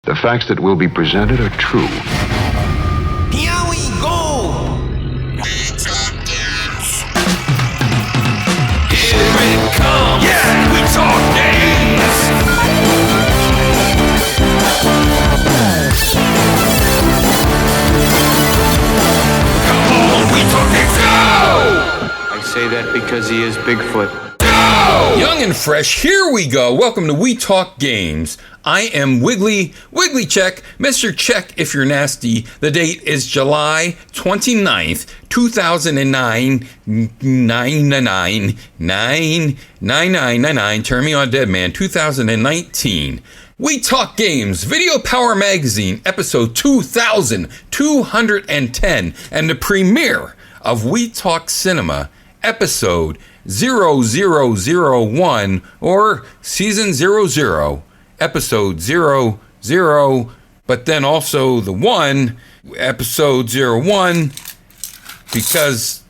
The facts that will be presented are true. Here we go! Here it comes! Yeah, we talk games! Come on, we talk games, go! I say that because he is Bigfoot. Go! Young and fresh, here we go. Welcome to We Talk Games. I am Wiggly Check, Mr. Check if you're nasty. The date is July 29th, 2009, 999, turn me on dead man, 2019. We Talk Games, Video Power Magazine, episode 2210, and the premiere of We Talk Cinema, episode 0001, or season 00. Episode 00, but then also the 1, episode 01, because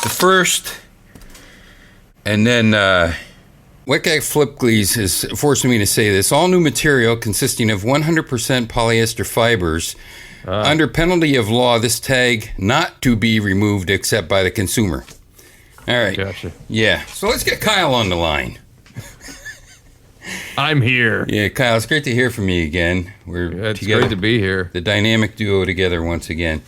the first, and then, Wicked Flipglees is forcing me to say this, all new material consisting of 100% polyester fibers, under penalty of law, this tag not to be removed except by the consumer. All right. Gotcha. Yeah, so let's get Kyle on the line. I'm here. Yeah, Kyle, it's great to hear from you again. It's together, great to be here. the dynamic duo together once again.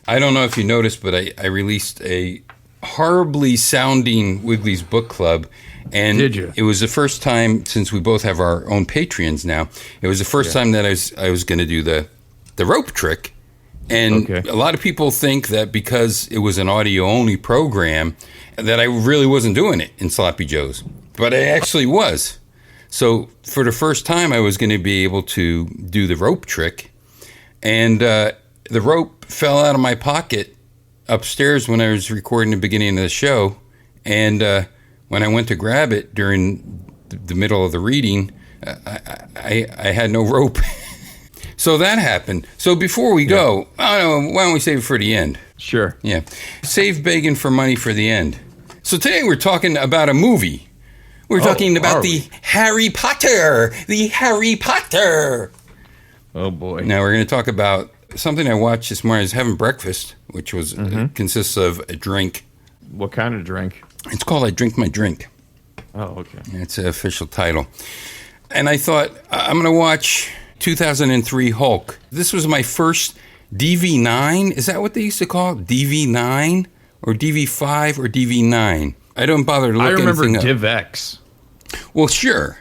I don't know if you noticed, but I released a horribly sounding Wiggly's Book Club. And Did you? It was the first time, since we both have our own Patreons now, it was the first time that I was going to do the rope trick. And a lot of people think that because it was an audio-only program, that I really wasn't doing it in Sloppy Joe's. But I actually was. So for the first time, I was going to be able to do the rope trick. And the rope fell out of my pocket upstairs when I was recording the beginning of the show. And when I went to grab it during the middle of the reading, I had no rope. So that happened. So before we go, why don't we save it for the end? Sure. Yeah. Save begging for money for the end. So today we're talking about a movie. We're talking about the Harry Potter. The Harry Potter. Oh, boy. Now we're going to talk about something I watched this morning. I was having breakfast, which was consists of a drink. What kind of drink? It's called I Drink My Drink. Oh, okay. It's an official title. And I thought, I'm going to watch 2003 Hulk. This was my first DV9. Is that what they used to call it? DV9? Or DV5 or DV9? I don't bother to look anything up. I remember DivX. Well, sure.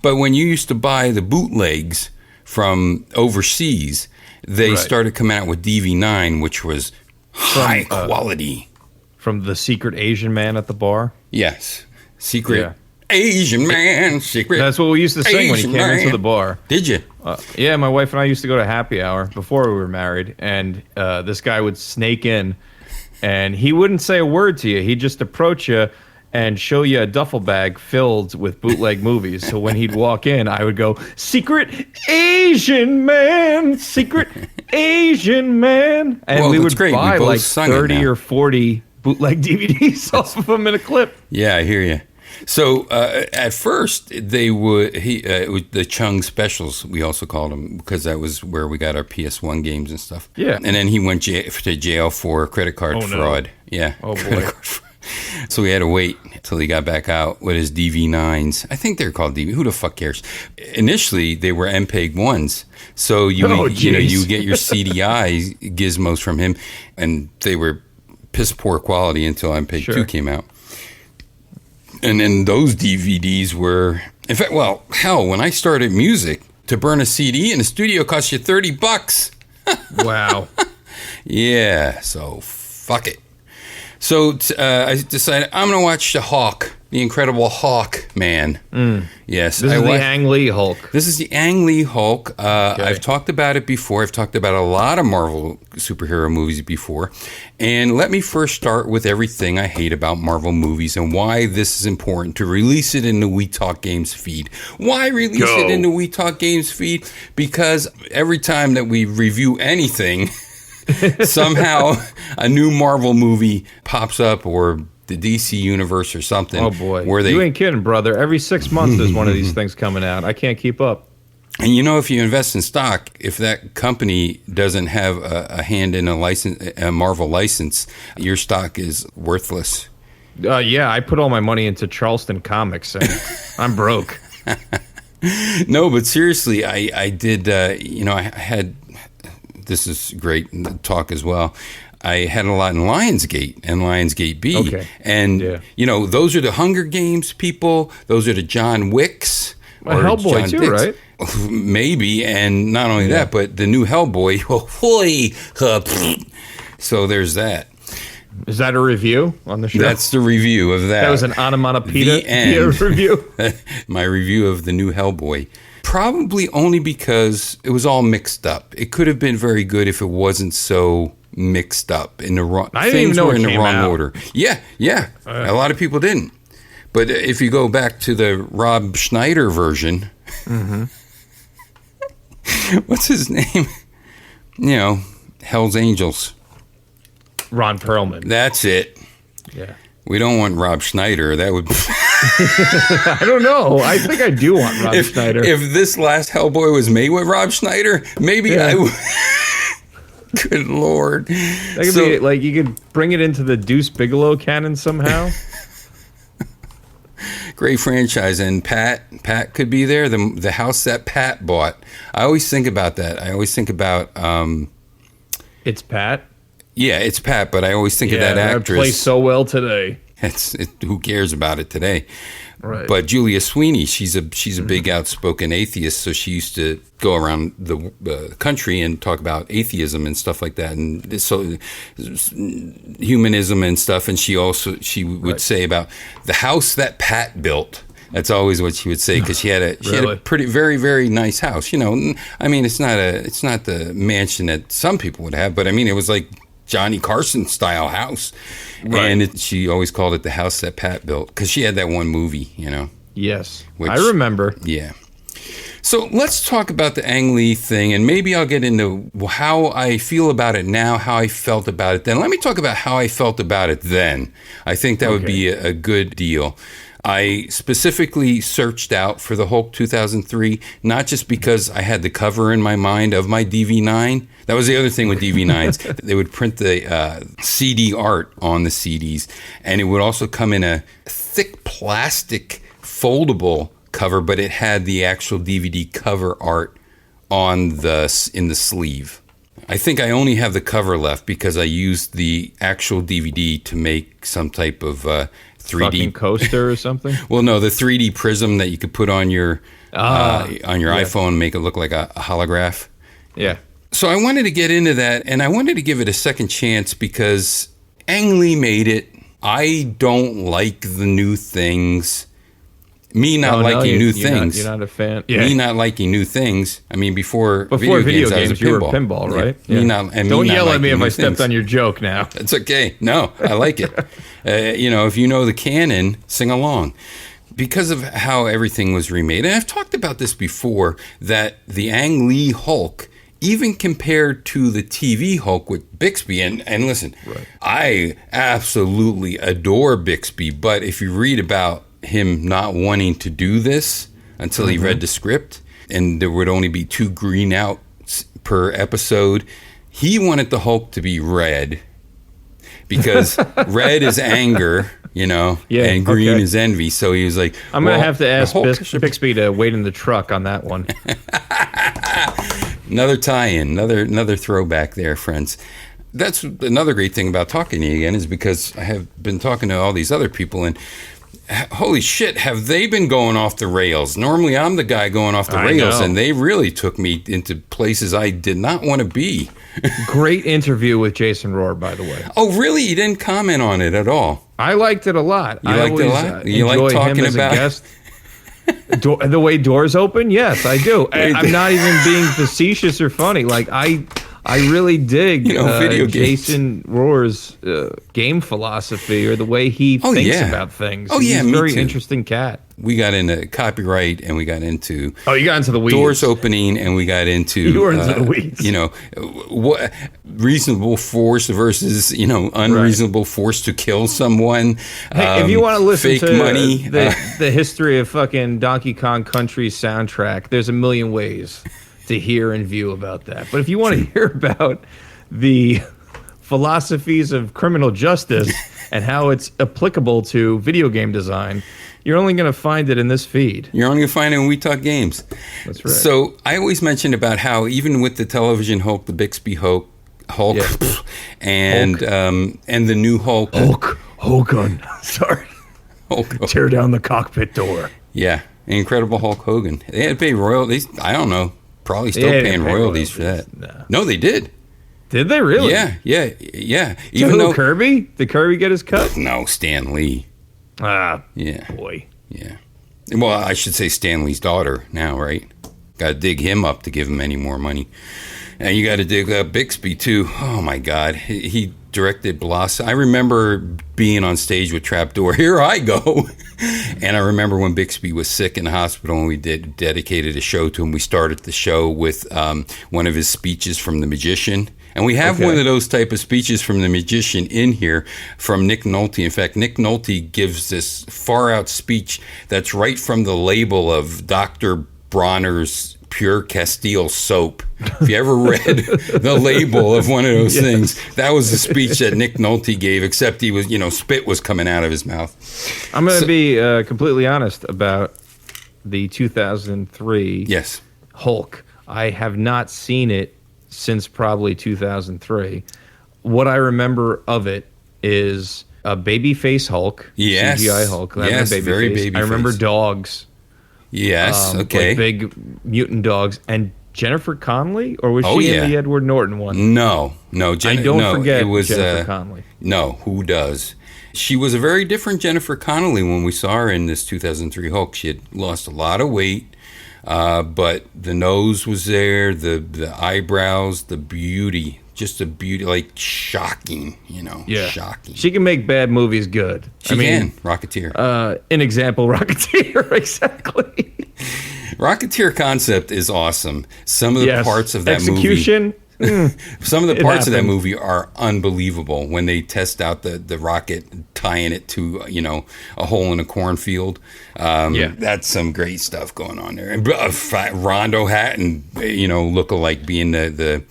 But when you used to buy the bootlegs from overseas, they started coming out with DV9, which was high quality. From the secret Asian man at the bar? Yes. Secret Asian man. Secret. That's what we used to sing when he came into the bar. Did you? Yeah, my wife and I used to go to happy hour before we were married, and this guy would snake in, and he wouldn't say a word to you. He'd just approach you and show you a duffel bag filled with bootleg movies. So when he'd walk in, I would go, "Secret Asian man, secret Asian man," and we would buy like 30 or 40 bootleg DVDs off of him in a clip. Yeah, I hear you. So at first they would it was the Chung specials, we also called them, because that was where we got our PS1 games and stuff. Yeah, and then he went to jail for credit card fraud. No. Yeah. Oh boy. So we had to wait until he got back out with his DV9s. I think they're called DV. Who the fuck cares? Initially, they were MPEG 1s. So you get your CDI gizmos from him, and they were piss poor quality until MPEG 2 came out. And then those DVDs were, in fact, well, hell, when I started music, to burn a CD in the studio cost you $30. Wow. Yeah, so fuck it. So I decided I'm going to watch The Hawk, The Incredible Hawk Man. Yes. This is the Angley Hulk. This is the Angley Hulk. I've talked about it before. I've talked about a lot of Marvel superhero movies before. And let me first start with everything I hate about Marvel movies and why this is important to release it in the We Talk Games feed. Why release it in the We Talk Games feed? Because every time that we review anything, somehow a new Marvel movie pops up, or the DC universe or something. Oh boy, where you ain't kidding, brother. Every 6 months there's one of these things coming out. I can't keep up. And if you invest in stock, if that company doesn't have a hand in a Marvel license, your stock is worthless. Yeah, I put all my money into Charleston Comics, and I'm broke. No, but seriously, I did. I had. This is great talk as well. I had a lot in Lionsgate and Lionsgate B. Okay. And, those are the Hunger Games people. Those are the John Wicks. Well, Hellboy John too, Dicks. right? Maybe. And not only that, but the new Hellboy. So there's that. Is that a review on the show? That's the review of that. That was an onomatopoeia The end. review. My review of the new Hellboy. Probably only because it was all mixed up. It could have been very good if it wasn't so mixed up in the wrong. I didn't even know were it in the came wrong out. order. Yeah. A lot of people didn't. But if you go back to the Rob Schneider version, what's his name? Hell's Angels. Ron Perlman. That's it. Yeah. We don't want Rob Schneider. That would. I don't know. I think I do want Rob Schneider. If this last Hellboy was made with Rob Schneider, maybe I would. Good Lord. That could be like you could bring it into the Deuce Bigelow canon somehow. Great franchise, and Pat could be there. The house that Pat bought. I always think about that. I always think about. It's Pat. Yeah, it's Pat, but I always think of that actress. Plays so well today. Who cares about it today? Right. But Julia Sweeney, she's a big outspoken atheist, so she used to go around the country and talk about atheism and stuff like that, and so humanism and stuff. And she would say about the house that Pat built. That's always what she would say, because she had a pretty very, very nice house. I mean, it's not the mansion that some people would have, but I mean, it was like Johnny Carson style house. Right. And she always called it the house that Pat built, because she had that one movie, Yes, I remember. Yeah. So let's talk about the Angley thing, and maybe I'll get into how I feel about it now, how I felt about it then. Let me talk about how I felt about it then. I think that would be a good deal. I specifically searched out for the Hulk 2003, not just because I had the cover in my mind of my DV9. That was the other thing with DV9s. They would print the CD art on the CDs, and it would also come in a thick plastic foldable cover, but it had the actual DVD cover art in the sleeve. I think I only have the cover left because I used the actual DVD to make some type of 3D fucking coaster or something. Well, no, the 3D prism that you could put on your iPhone and make it look like a holograph. Yeah. So I wanted to get into that, and I wanted to give it a second chance because Ang Lee made it. I don't like the new things. Me not liking new things. You're not a fan. Yeah. Me not liking new things. I mean, before video games, games you were pinball, right? Yeah. Yeah. Don't yell at me if I stepped on your joke now. It's okay. No, I like it. If you know the canon, sing along. Because of how everything was remade, and I've talked about this before, that the Ang Lee Hulk, even compared to the TV Hulk with Bixby, and listen, I absolutely adore Bixby, but if you read about him not wanting to do this until he read the script, and there would only be 2 green outs per episode, he wanted the Hulk to be red, because red is anger, and green is envy. So he was like, I'm going to have to ask Bixby to wait in the truck on that one. Another tie-in, another throwback there, friends. That's another great thing about talking to you again, is because I have been talking to all these other people, and holy shit, have they been going off the rails? Normally I'm the guy going off the rails, and they really took me into places I did not want to be. Great interview with Jason Rohr, by the way. Oh, really? You didn't comment on it at all? I liked it a lot. You liked it a lot? You like talking about it? The way doors open? Yes, I do. I'm not even being facetious or funny. Like, I I really dig video games. Jason Rohr's game philosophy or the way he thinks about things. He's a very interesting cat. We got into copyright and we got into you got into the weeds. Doors opening and we got into you were into the weeds. What reasonable force versus unreasonable force to kill someone. Hey, if you want to listen fake to money, the history of fucking Donkey Kong Country soundtrack, there's a million ways to hear and view about that. But if you want to hear about the philosophies of criminal justice and how it's applicable to video game design, you're only going to find it in this feed. You're only going to find it when we talk games. That's right. So I always mentioned about how even with the television Hulk, the Bixby Hulk, and the new Hulk. Hogan. Sorry. Hulk. Tear down the cockpit door. Yeah. Incredible Hulk Hogan. They had to pay royalties. I don't know. Probably still paying royalties for that. No, they did. Did they really? Yeah. Even though Kirby? Did Kirby get his cut? No, Stan Lee. Yeah. Boy. Yeah. Well, I should say Stan Lee's daughter now, right? Got to dig him up to give him any more money. And you got to dig up Bixby, too. Oh, my God. He directed Blossom. I remember being on stage with Trapdoor. Here I go. And I remember when Bixby was sick in the hospital and we dedicated a show to him. We started the show with one of his speeches from The Magician. And we have one of those type of speeches from The Magician in here from Nick Nolte. In fact, Nick Nolte gives this far-out speech that's right from the label of Dr. Bronner's Pure Castile soap. If you ever read the label of one of those things, that was the speech that Nick Nolte gave, except he was, spit was coming out of his mouth. I'm going to be completely honest about the 2003 Hulk. I have not seen it since probably 2003. What I remember of it is a babyface Hulk, CGI Hulk. Very baby face. I remember dogs. Yes, okay. Like big mutant dogs. And Jennifer Connelly? Or was she in the Edward Norton one? No. I don't forget Jennifer Connelly. No, who does? She was a very different Jennifer Connelly when we saw her in this 2003 Hulk. She had lost a lot of weight, but the nose was there, the eyebrows, the beauty. Just a beauty, like shocking, shocking. She can make bad movies good. She can. Rocketeer. An example, Rocketeer, exactly. Rocketeer concept is awesome. Some of the parts of that execution. Some of the parts of that movie are unbelievable when they test out the rocket, tying it to a hole in a cornfield. That's some great stuff going on there. And Rondo hat and look-alike being the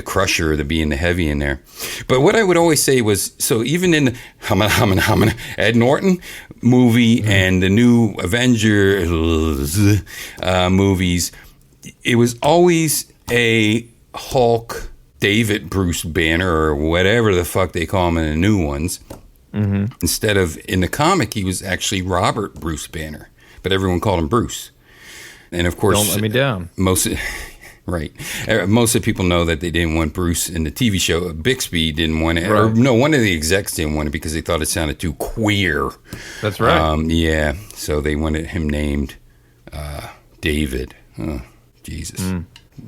Crusher, being the heavy in there. But what I would always say was, so even in the Ed Norton movie and the new Avengers movies, it was always a Hulk, David Bruce Banner, or whatever the fuck they call him in the new ones. Mm-hmm. Instead of, in the comic, he was actually Robert Bruce Banner. But everyone called him Bruce. And of course... Don't let me down. Right. Most of the people know that they didn't want Bruce in the TV show. Bixby didn't want it. Right. Or no, one of the execs didn't want it because they thought it sounded too queer. That's right. So they wanted him named David. Oh, Jesus.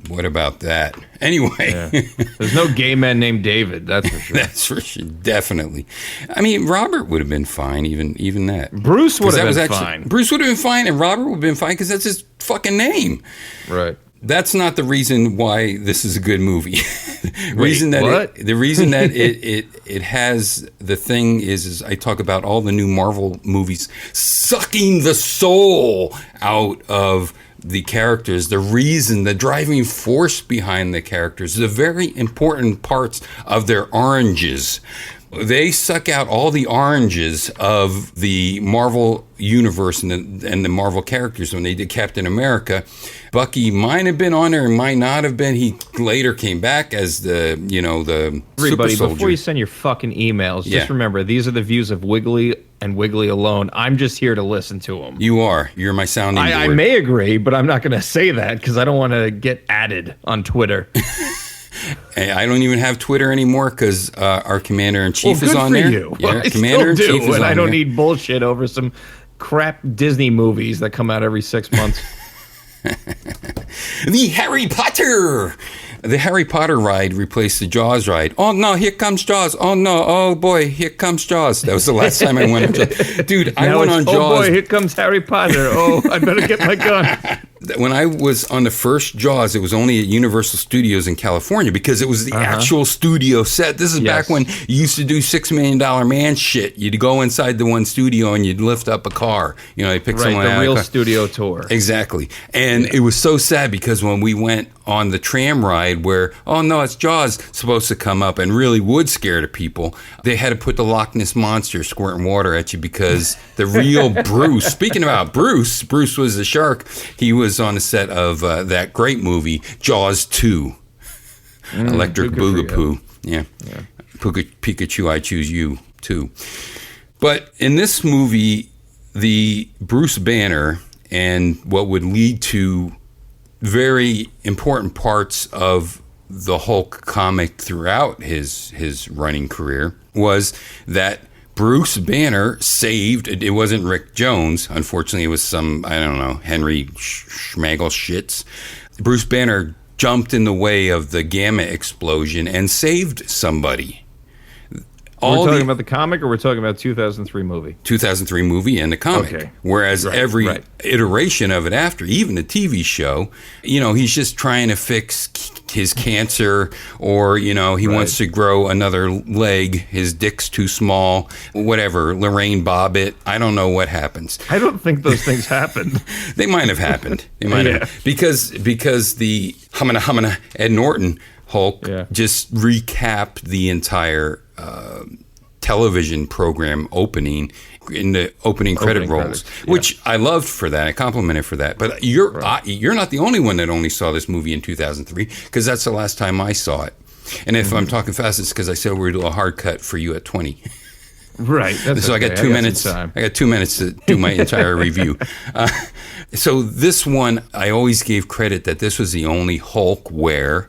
What about that? Anyway. There's no gay man named David, that's for sure. That's for sure. Definitely. I mean, Robert would have been fine, even that. Bruce would have been fine. Bruce would have been fine, and Robert would have been fine because that's his fucking name. Right. That's not the reason why this is a good movie. The reason that it has the thing is I talk about all the new Marvel movies sucking the soul out of the characters, the driving force behind the characters, the very important parts of their oranges. They suck out all the oranges of the Marvel universe and the Marvel characters. When they did Captain America, Bucky might have been on there and might not have been. He later came back as the Everybody, super soldier. Before you send your fucking emails, just remember, these are the views of Wiggly and Wiggly alone. I'm just here to listen to them. You're my sounding board. I may agree, but I'm not going to say that because I don't want to get added on Twitter. I don't even have Twitter anymore because our commander-in-chief is on there. You. Yeah, commander-in-chief is on there. I don't need bullshit over some crap Disney movies that come out every 6 months. The Harry Potter The Harry Potter ride replaced the Jaws ride. Oh no, here comes Jaws. Oh no, oh boy, here comes Jaws. That was the last time I went on Jaws. Dude, I went on Jaws. Oh boy, here comes Harry Potter. Oh, I better get my gun. When I was on the first Jaws, it was only at Universal Studios in California because it was the actual studio set. This is back when you used to do $6 Million Man shit. You'd go inside the one studio and you'd lift up a car. You know, they pick someone out. The real studio tour. Exactly. And it was so sad because when we went on the tram ride where, oh no, it's Jaws supposed to come up and really would scare the people, they had to put the Loch Ness Monster squirting water at you because the real Bruce, speaking about Bruce was the shark. He was on the set of that great movie, Jaws 2. Electric Boogapoo. Yeah. Pikachu, I choose you, too. But in this movie, the Bruce Banner and what would lead to very important parts of the Hulk comic throughout his running career was that Bruce Banner saved, it wasn't Rick Jones, unfortunately it was some, I don't know, Henry Schmagel shits. Bruce Banner jumped in the way of the gamma explosion and saved somebody. We're talking about the comic, or we're talking about 2003 movie? 2003 movie and the comic. Okay. Whereas every iteration of it after, even the TV show, you know, he's just trying to fix his cancer, or, you know, he wants to grow another leg, his dick's too small, whatever, Lorraine Bobbitt, I don't know what happens. I don't think those things happened. They might have happened. They might have. Because the Humana Ed Norton Hulk just recapped the entire television program opening in the opening credit rolls, which I loved for that. I complimented for that. But you're not the only one that only saw this movie in 2003, because that's the last time I saw it. And if I'm talking fast, it's because I said we're doing a hard cut for you at 20. Right. So I got 2 minutes. I got 2 minutes to do my entire review. So this one, I always gave credit that this was the only Hulk where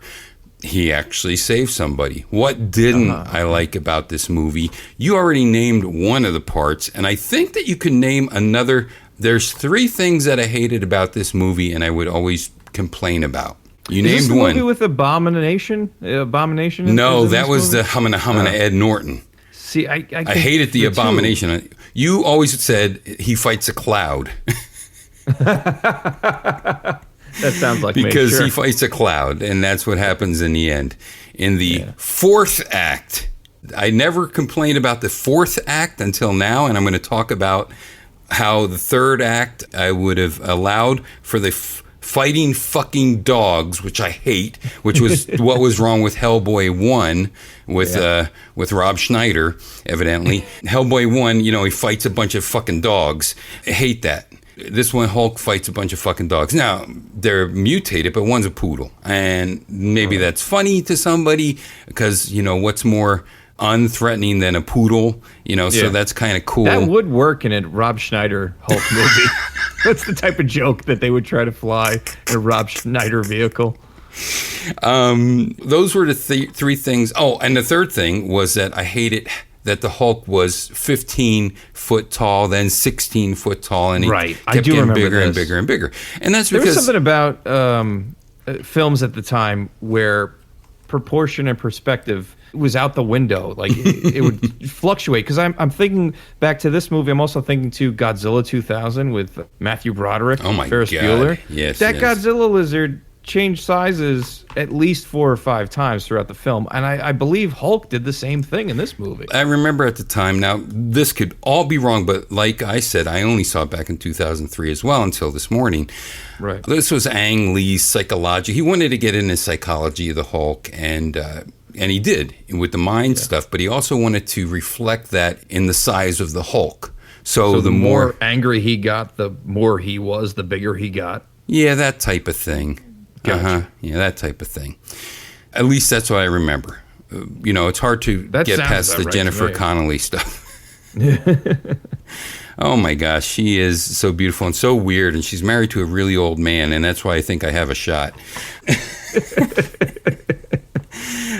he actually saved somebody. What didn't I like about this movie? You already named one of the parts, and I think that you can name another. There's 3 things that I hated about this movie, and I would always complain about. You named this the one. Movie with Abomination? Abomination? No, that was the Humana Ed Norton. See, I hated the Abomination. You always said he fights a cloud. That sounds like because he fights a cloud, and that's what happens in the end. In the 4th act, I never complained about the 4th act until now, and I'm going to talk about how the 3rd act I would have allowed for the fighting fucking dogs, which I hate, which was what was wrong with Hellboy 1 with Rob Schneider, evidently. Hellboy 1, you know, he fights a bunch of fucking dogs. I hate that. This one, Hulk fights a bunch of fucking dogs. Now, they're mutated, but one's a poodle. And maybe that's funny to somebody because, you know, what's more unthreatening than a poodle? You know, so that's kind of cool. That would work in a Rob Schneider Hulk movie. That's the type of joke that they would try to fly in a Rob Schneider vehicle. Those were the 3 things. Oh, and the 3rd thing was that I hated that the Hulk was 15 foot tall, then 16 foot tall, and he kept getting bigger and bigger and bigger. And that's because there was something about films at the time where proportion and perspective was out the window. Like it would fluctuate. Because I'm thinking back to this movie. I'm also thinking to Godzilla 2000 with Matthew Broderick, Ferris Bueller. Yes, that Godzilla lizard changed sizes at least 4 or 5 times throughout the film, and I believe Hulk did the same thing in this movie. I remember at the time, now this could all be wrong, but like I said, I only saw it back in 2003 as well until this morning. Right. This was Ang Lee's psychology. He wanted to get into psychology of the Hulk, and he did with the mind stuff, but he also wanted to reflect that in the size of the Hulk. So the more angry he got, the more he was, the bigger he got. Yeah, that type of thing. Gotcha. Yeah, that type of thing. At least that's what I remember. You know, it's hard to get past the Jennifer Connelly stuff. Oh my gosh, she is so beautiful and so weird, and she's married to a really old man, and that's why I think I have a shot.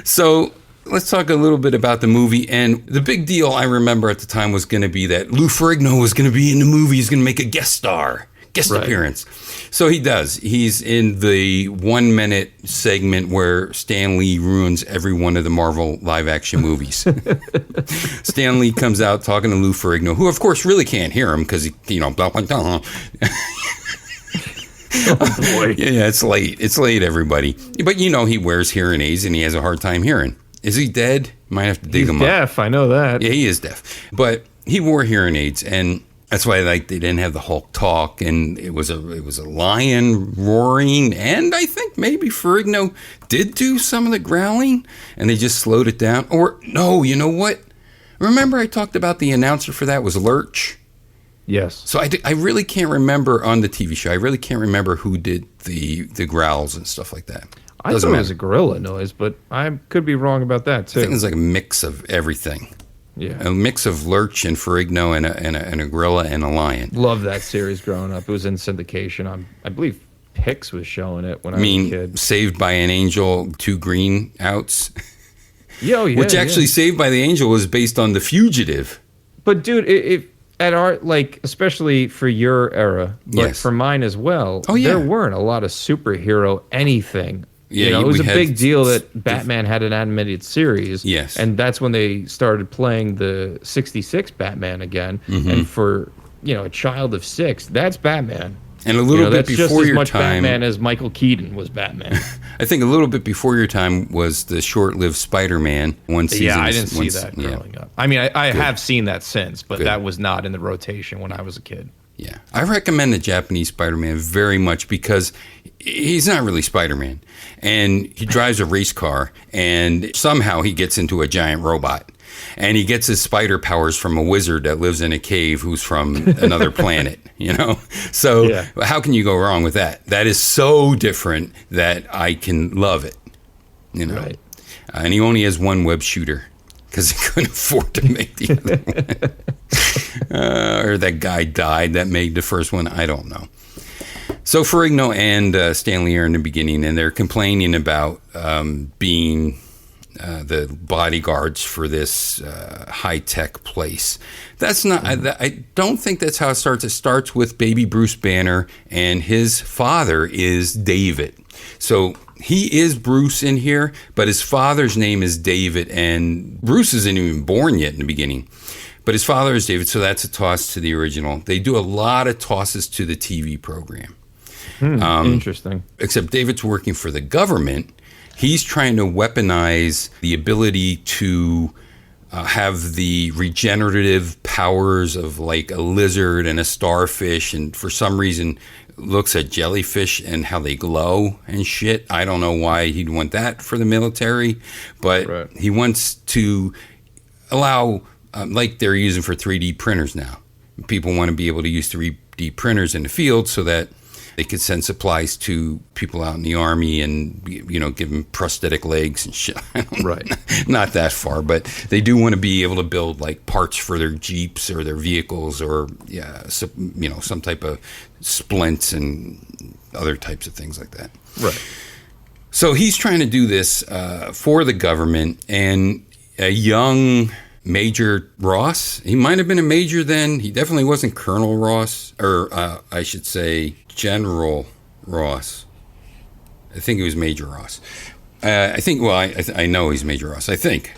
So let's talk a little bit about the movie. And the big deal I remember at the time was going to be that Lou Ferrigno was going to be in the movie. He's going to make a guest star. guest appearance. So he does. He's in the 1 minute segment where Stan Lee ruins every one of the Marvel live action movies. Stan Lee comes out talking to Lou Ferrigno, who of course really can't hear him because he, blah, blah, blah. Oh boy. Yeah, it's late. It's late, everybody. But he wears hearing aids and he has a hard time hearing. Is he dead? Might have to dig him up. He's deaf, I know that. Yeah, he is deaf. But he wore hearing aids, and that's why they didn't have the Hulk talk, and it was a lion roaring, and I think maybe Ferrigno did do some of the growling, and they just slowed it down. Or no, you know what? Remember I talked about the announcer for that was Lurch? Yes. So I really can't remember on the TV show. I really can't remember who did the growls and stuff like that. I thought it was a gorilla noise, but I could be wrong about that too. I think it's like a mix of everything. Yeah. A mix of Lurch and Ferrigno and a gorilla and a lion. Love that series growing up. It was in syndication. I believe Pix was showing it when I was a kid. Saved by an Angel, 2 green outs. Yeah, which actually Saved by the Angel was based on The Fugitive. But dude, if at our, especially for your era, but for mine as well, there weren't a lot of superhero anything. Yeah, it was a big deal that Batman had an animated series. Yes. And that's when they started playing the 66 Batman again. Mm-hmm. And for, a child of 6, that's Batman. And a little bit before your time. That's just as much Batman as Michael Keaton was Batman. I think a little bit before your time was the short-lived Spider-Man one season. Yeah, I didn't see that growing up. I mean, I have seen that since, but that was not in the rotation when I was a kid. Yeah. I recommend the Japanese Spider-Man very much because he's not really Spider-Man. And he drives a race car, and somehow he gets into a giant robot. And he gets his spider powers from a wizard that lives in a cave who's from another planet, So how can you go wrong with that? That is so different that I can love it, Right. And he only has one web shooter because he couldn't afford to make the other one. Or that guy died that made the first one. I don't know. So Ferrigno and Stanley are in the beginning, and they're complaining about being the bodyguards for this high-tech place. That's not. I don't think that's how it starts. It starts with baby Bruce Banner, and his father is David. So he is Bruce in here, but his father's name is David, and Bruce isn't even born yet in the beginning. But his father is David, so that's a toss to the original. They do a lot of tosses to the TV program. Interesting. Except David's working for the government. He's trying to weaponize the ability to have the regenerative powers of like a lizard and a starfish, and for some reason looks at jellyfish and how they glow and shit. I don't know why he'd want that for the military, but he wants to allow, like they're using for 3D printers now. People want to be able to use 3D printers in the field so that they could send supplies to people out in the army and, give them prosthetic legs and shit. Right. Not that far, but they do want to be able to build like parts for their Jeeps or their vehicles or, some type of splints and other types of things like that. Right. So he's trying to do this for the government, and a young Major Ross, he might have been a major then. He definitely wasn't Colonel Ross, or I should say General Ross. I think it was Major Ross. I know he's Major Ross, I think.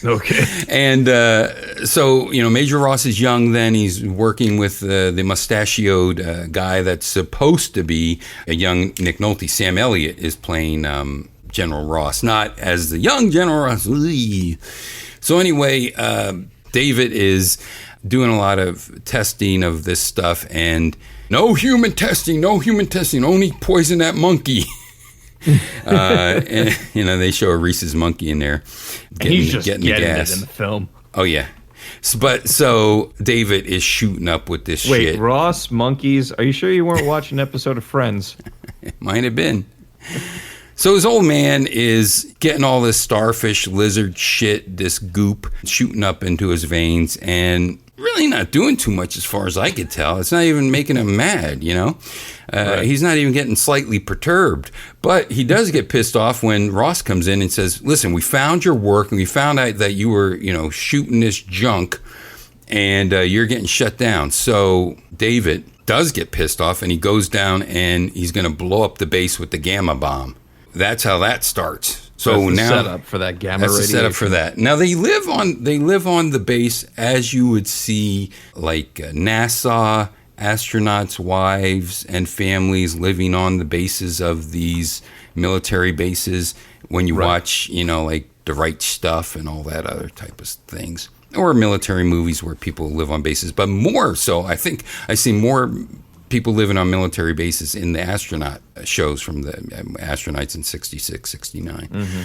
Okay. And so, Major Ross is young then. He's working with the mustachioed guy that's supposed to be a young Nick Nolte. Sam Elliott is playing General Ross, not as the young General Ross. So anyway, David is doing a lot of testing of this stuff, and no human testing, only poison that monkey. And, they show a Reese's monkey in there. He's just getting it in the film. Oh, yeah. So David is shooting up with this shit. Wait, Ross, monkeys, are you sure you weren't watching an episode of Friends? It might have been. So his old man is getting all this starfish, lizard shit, this goop, shooting up into his veins, and really not doing too much as far as I could tell. It's not even making him mad, Right. He's not even getting slightly perturbed. But he does get pissed off when Ross comes in and says, listen, we found your work, and we found out that you were, shooting this junk, and you're getting shut down. So David does get pissed off, and he goes down and he's going to blow up the base with the gamma bomb. That's how that starts. So that's the now setup for that gamma radiation. That's the setup for that. Now they live on the base as you would see like NASA astronauts' wives and families living on the bases of these military bases when you watch, like The Right Stuff and all that other type of things. Or military movies where people live on bases. But more so, I think I see more people living on military bases in the astronaut shows from the astronauts in 66, 69. Mm-hmm.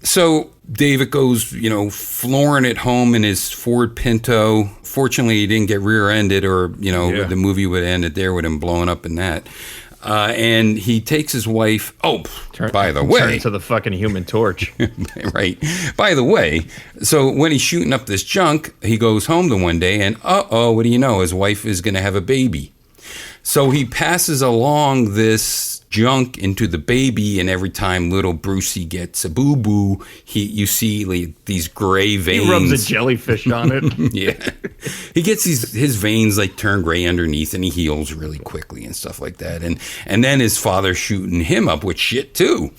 So David goes, flooring it home in his Ford Pinto. Fortunately, he didn't get rear-ended or, the movie would have ended there with him blowing up in that. And he takes his wife. By the way, turn to the fucking Human Torch. Right. By the way, so when he's shooting up this junk, he goes home the one day, and what do you know? His wife is going to have a baby. So he passes along this junk into the baby, and every time little Brucey gets a boo-boo, you see like these gray veins. He rubs a jellyfish on it. Yeah. He gets his veins like turn gray underneath, and he heals really quickly and stuff like that. And then his father's shooting him up with shit too.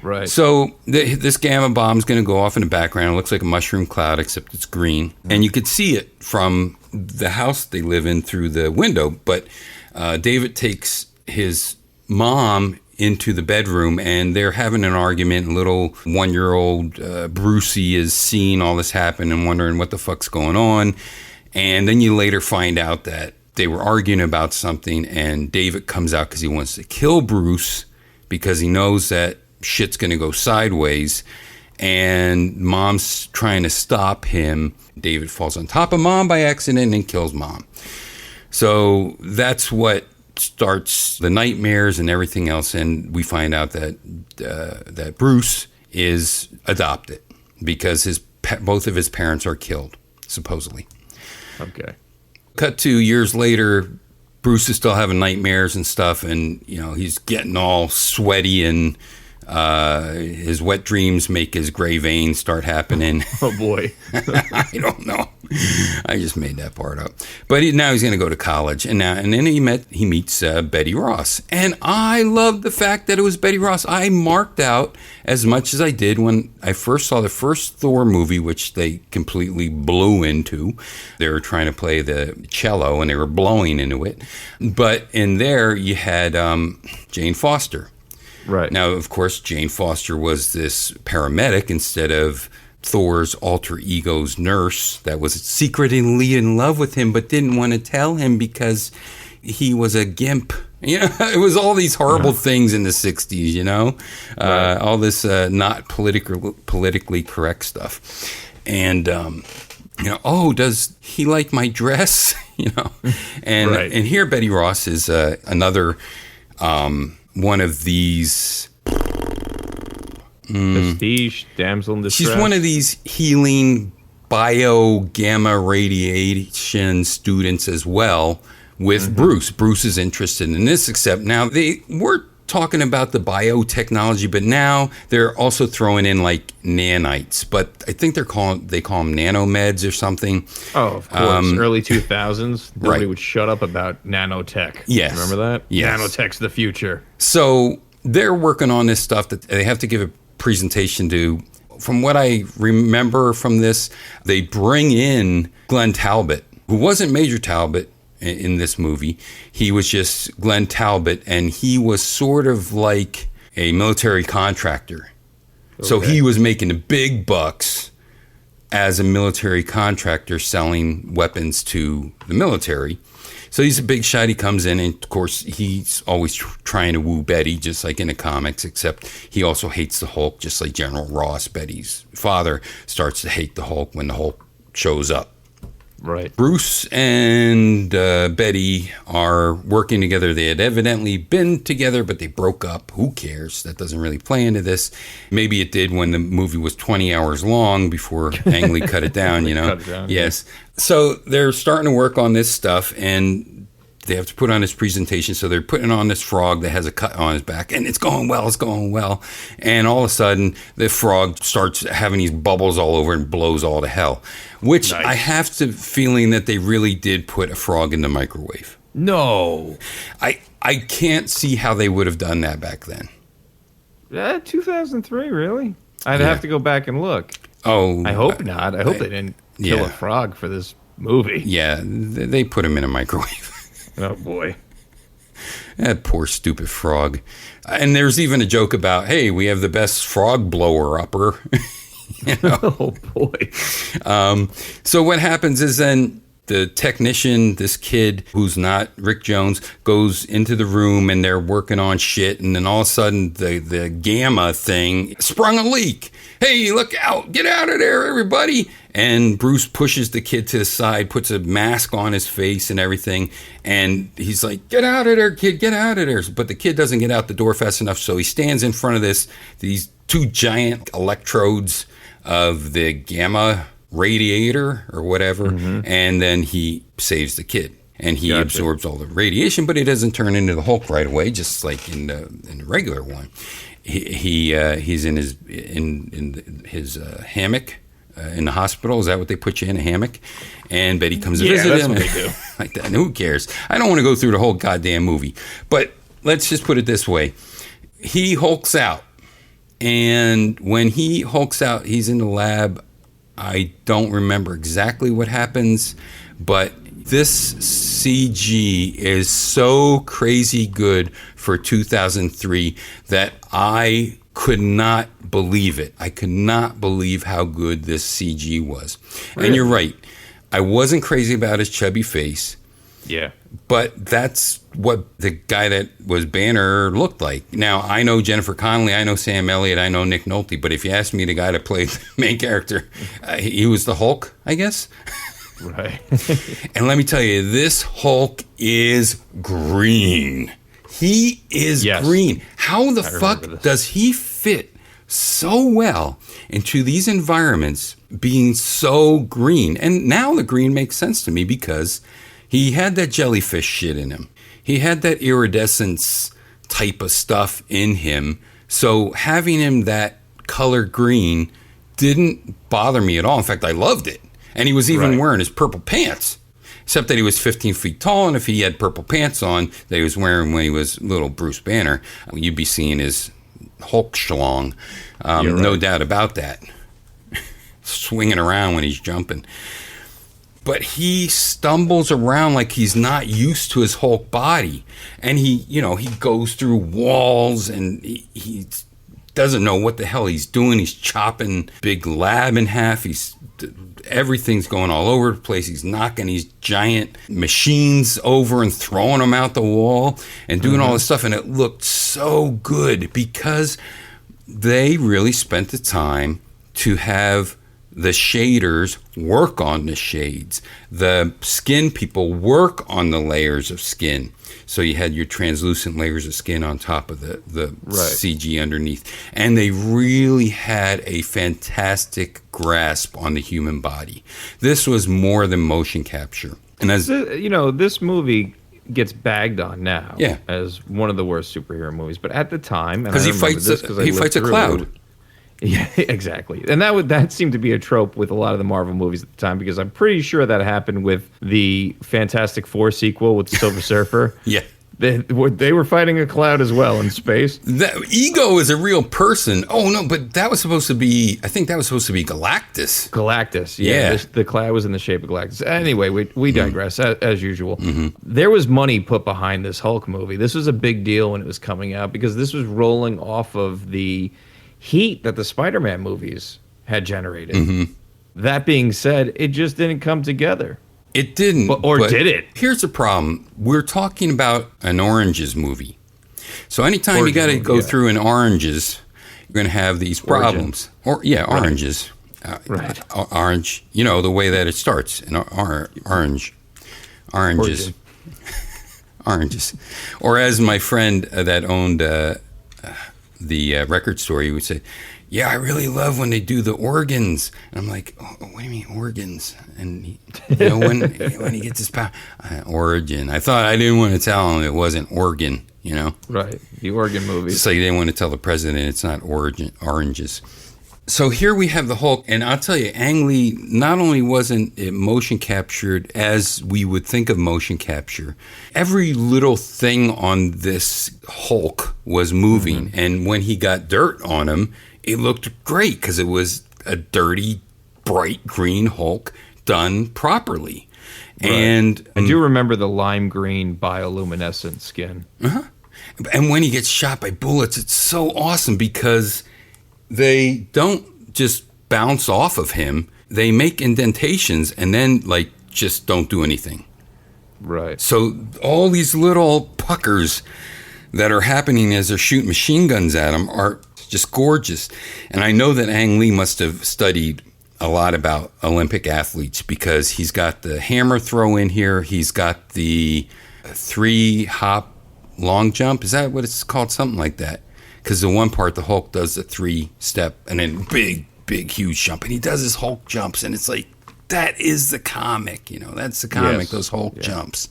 Right. So this gamma bomb's going to go off in the background. It looks like a mushroom cloud, except it's green. And you could see it from the house they live in through the window. But David takes his mom into the bedroom, and they're having an argument. Little 1-year-old Brucey is seeing all this happen and wondering what the fuck's going on. And then you later find out that they were arguing about something, and David comes out because he wants to kill Bruce because he knows that shit's going to go sideways, and mom's trying to stop him. David falls on top of mom by accident and kills mom. So that's what starts the nightmares and everything else, and we find out that Bruce is adopted because both of his parents are killed, supposedly. Okay. Cut to years later, Bruce is still having nightmares and stuff, and he's getting all sweaty, and his wet dreams make his gray veins start happening. Oh boy. I don't know. I just made that part up. But now he's going to go to college, and then he meets Betty Ross, and I love the fact that it was Betty Ross. I marked out as much as I did when I first saw the first Thor movie, which they completely blew into. They were trying to play the cello, and they were blowing into it. But in there, you had Jane Foster. Right. Now, of course, Jane Foster was this paramedic instead of Thor's alter ego's nurse that was secretly in love with him but didn't want to tell him because he was a gimp. It was all these horrible things in the 60s, right. All this not politically correct stuff. And, does he like my dress? And right. And here Betty Ross is another one of these prestige damsel in distress. She's one of these healing bio gamma radiation students as well with Bruce. Bruce is interested in this, except now they were talking about the biotechnology, but now they're also throwing in like nanites, but I think they call them nanomeds or something. Oh, of course. Early 2000s, nobody right. would shut up about nanotech. Yes. Remember that? Yes. Nanotech's the future. So they're working on this stuff that they have to give a presentation to. From what I remember from this, they bring in Glenn Talbot, who wasn't Major Talbot in this movie. He was just Glenn Talbot, and he was sort of like a military contractor. Okay. So he was making the big bucks as a military contractor selling weapons to the military. So he's a big shot. He comes in, and of course, he's always trying to woo Betty, just like in the comics, except he also hates the Hulk, just like General Ross, Betty's father, starts to hate the Hulk when the Hulk shows up. Right. Bruce and Betty are working together. They had evidently been together, but they broke up. Who cares? That doesn't really play into this. Maybe it did when the movie was 20 hours long before Angley cut it down, Cut it down, yes. So they're starting to work on this stuff, and they have to put on this presentation. So they're putting on this frog that has a cut on his back, and it's going well. And all of a sudden, the frog starts having these bubbles all over and blows all to hell. Which nice. I have to feeling that they really did put a frog in the microwave. No. I can't see how they would have done that back then. 2003, really? I'd have to go back and look. Oh, I hope not. I hope they didn't kill a frog for this movie. Yeah, they put him in a microwave. Oh, boy. That poor stupid frog. And there's even a joke about, hey, we have the best frog blower upper. Oh, boy. So what happens is then the technician, this kid who's not Rick Jones, goes into the room and they're working on shit. And then all of a sudden the gamma thing sprung a leak. Hey, look out. Get out of there, everybody. And Bruce pushes the kid to the side, puts a mask on his face and everything. And he's like, get out of there, kid. Get out of there. But the kid doesn't get out the door fast enough. So he stands in front of these two giant electrodes of the gamma radiator or whatever, and then he saves the kid, and he absorbs all the radiation, but he doesn't turn into the Hulk right away, just like in the regular one. He's in his hammock in the hospital. Is that what they put you in, a hammock? And Betty comes to visit him. What they do. Like that. And who cares? I don't want to go through the whole goddamn movie, but let's just put it this way: he hulks out, and when he hulks out, he's in the lab. I don't remember exactly what happens, but this CG is so crazy good for 2003 that I could not believe it. I could not believe how good this CG was. Really? And you're right. I wasn't crazy about his chubby face. Yeah. But that's what the guy that was Banner looked like. Now, I know Jennifer Connelly, I know Sam Elliott, I know Nick Nolte, but if you ask me the guy that played the main character, he was the Hulk, I guess. Right. And let me tell you, this Hulk is green. He is green. How the fuck does he fit so well into these environments being so green? And now the green makes sense to me because he had that jellyfish shit in him. He had that iridescence type of stuff in him. So having him that color green didn't bother me at all. In fact, I loved it. And he was even wearing his purple pants. Except that he was 15 feet tall, and if he had purple pants on that he was wearing when he was little Bruce Banner, you'd be seeing his Hulk schlong. No doubt about that. Swinging around when he's jumping. But he stumbles around like he's not used to his Hulk body. And he goes through walls and he doesn't know what the hell he's doing. He's chopping Big Lab in half. Everything's going all over the place. He's knocking these giant machines over and throwing them out the wall and doing all this stuff. And it looked so good because they really spent the time to have the shaders work on the shades. The skin people work on the layers of skin. So you had your translucent layers of skin on top of the CG underneath. And they really had a fantastic grasp on the human body. This was more than motion capture. And as this movie gets bagged on now as one of the worst superhero movies. But at the time, because he fights a cloud. Yeah, exactly. And that seemed to be a trope with a lot of the Marvel movies at the time, because I'm pretty sure that happened with the Fantastic Four sequel with the Silver Surfer. Yeah. They were fighting a cloud as well in space. Ego is a real person. Oh, no, but that was supposed to be, I think that was supposed to be Galactus. Galactus, yeah. The cloud was in the shape of Galactus. Anyway, we digress, as usual. There was money put behind this Hulk movie. This was a big deal when it was coming out, because this was rolling off of the heat that the Spider-Man movies had generated. That being said, it just didn't come together. It didn't. But did it? Here's the problem. We're talking about an Oranges movie. So anytime you got to go through an Oranges, you're going to have these problems. Oranges. Right. Orange, the way that it starts. Oranges. Oranges. Or as my friend that owned the record store, he would say, yeah, I really love when they do the organs. And I'm like, oh, what do you mean organs? And when he gets his power, origin. I didn't want to tell him it wasn't organ, Right, the organ movies. Just like they didn't want to tell the president it's not oranges. So here we have the Hulk, and I'll tell you, Ang Lee, not only wasn't it motion captured as we would think of motion capture, every little thing on this Hulk was moving. And when he got dirt on him, it looked great because it was a dirty, bright green Hulk done properly. Right. And I do remember the lime green bioluminescent skin. And when he gets shot by bullets, it's so awesome because they don't just bounce off of him. They make indentations and then, like, just don't do anything. Right. So all these little puckers that are happening as they're shooting machine guns at him are just gorgeous. And I know that Ang Lee must have studied a lot about Olympic athletes because he's got the hammer throw in here. He's got the 3-hop long jump. Is that what it's called? Something like that. Because the one part, the Hulk does the 3-step and then big, huge jump. And he does his Hulk jumps. And it's like, that is the comic. You know, that's the comic, yes. Those Hulk jumps.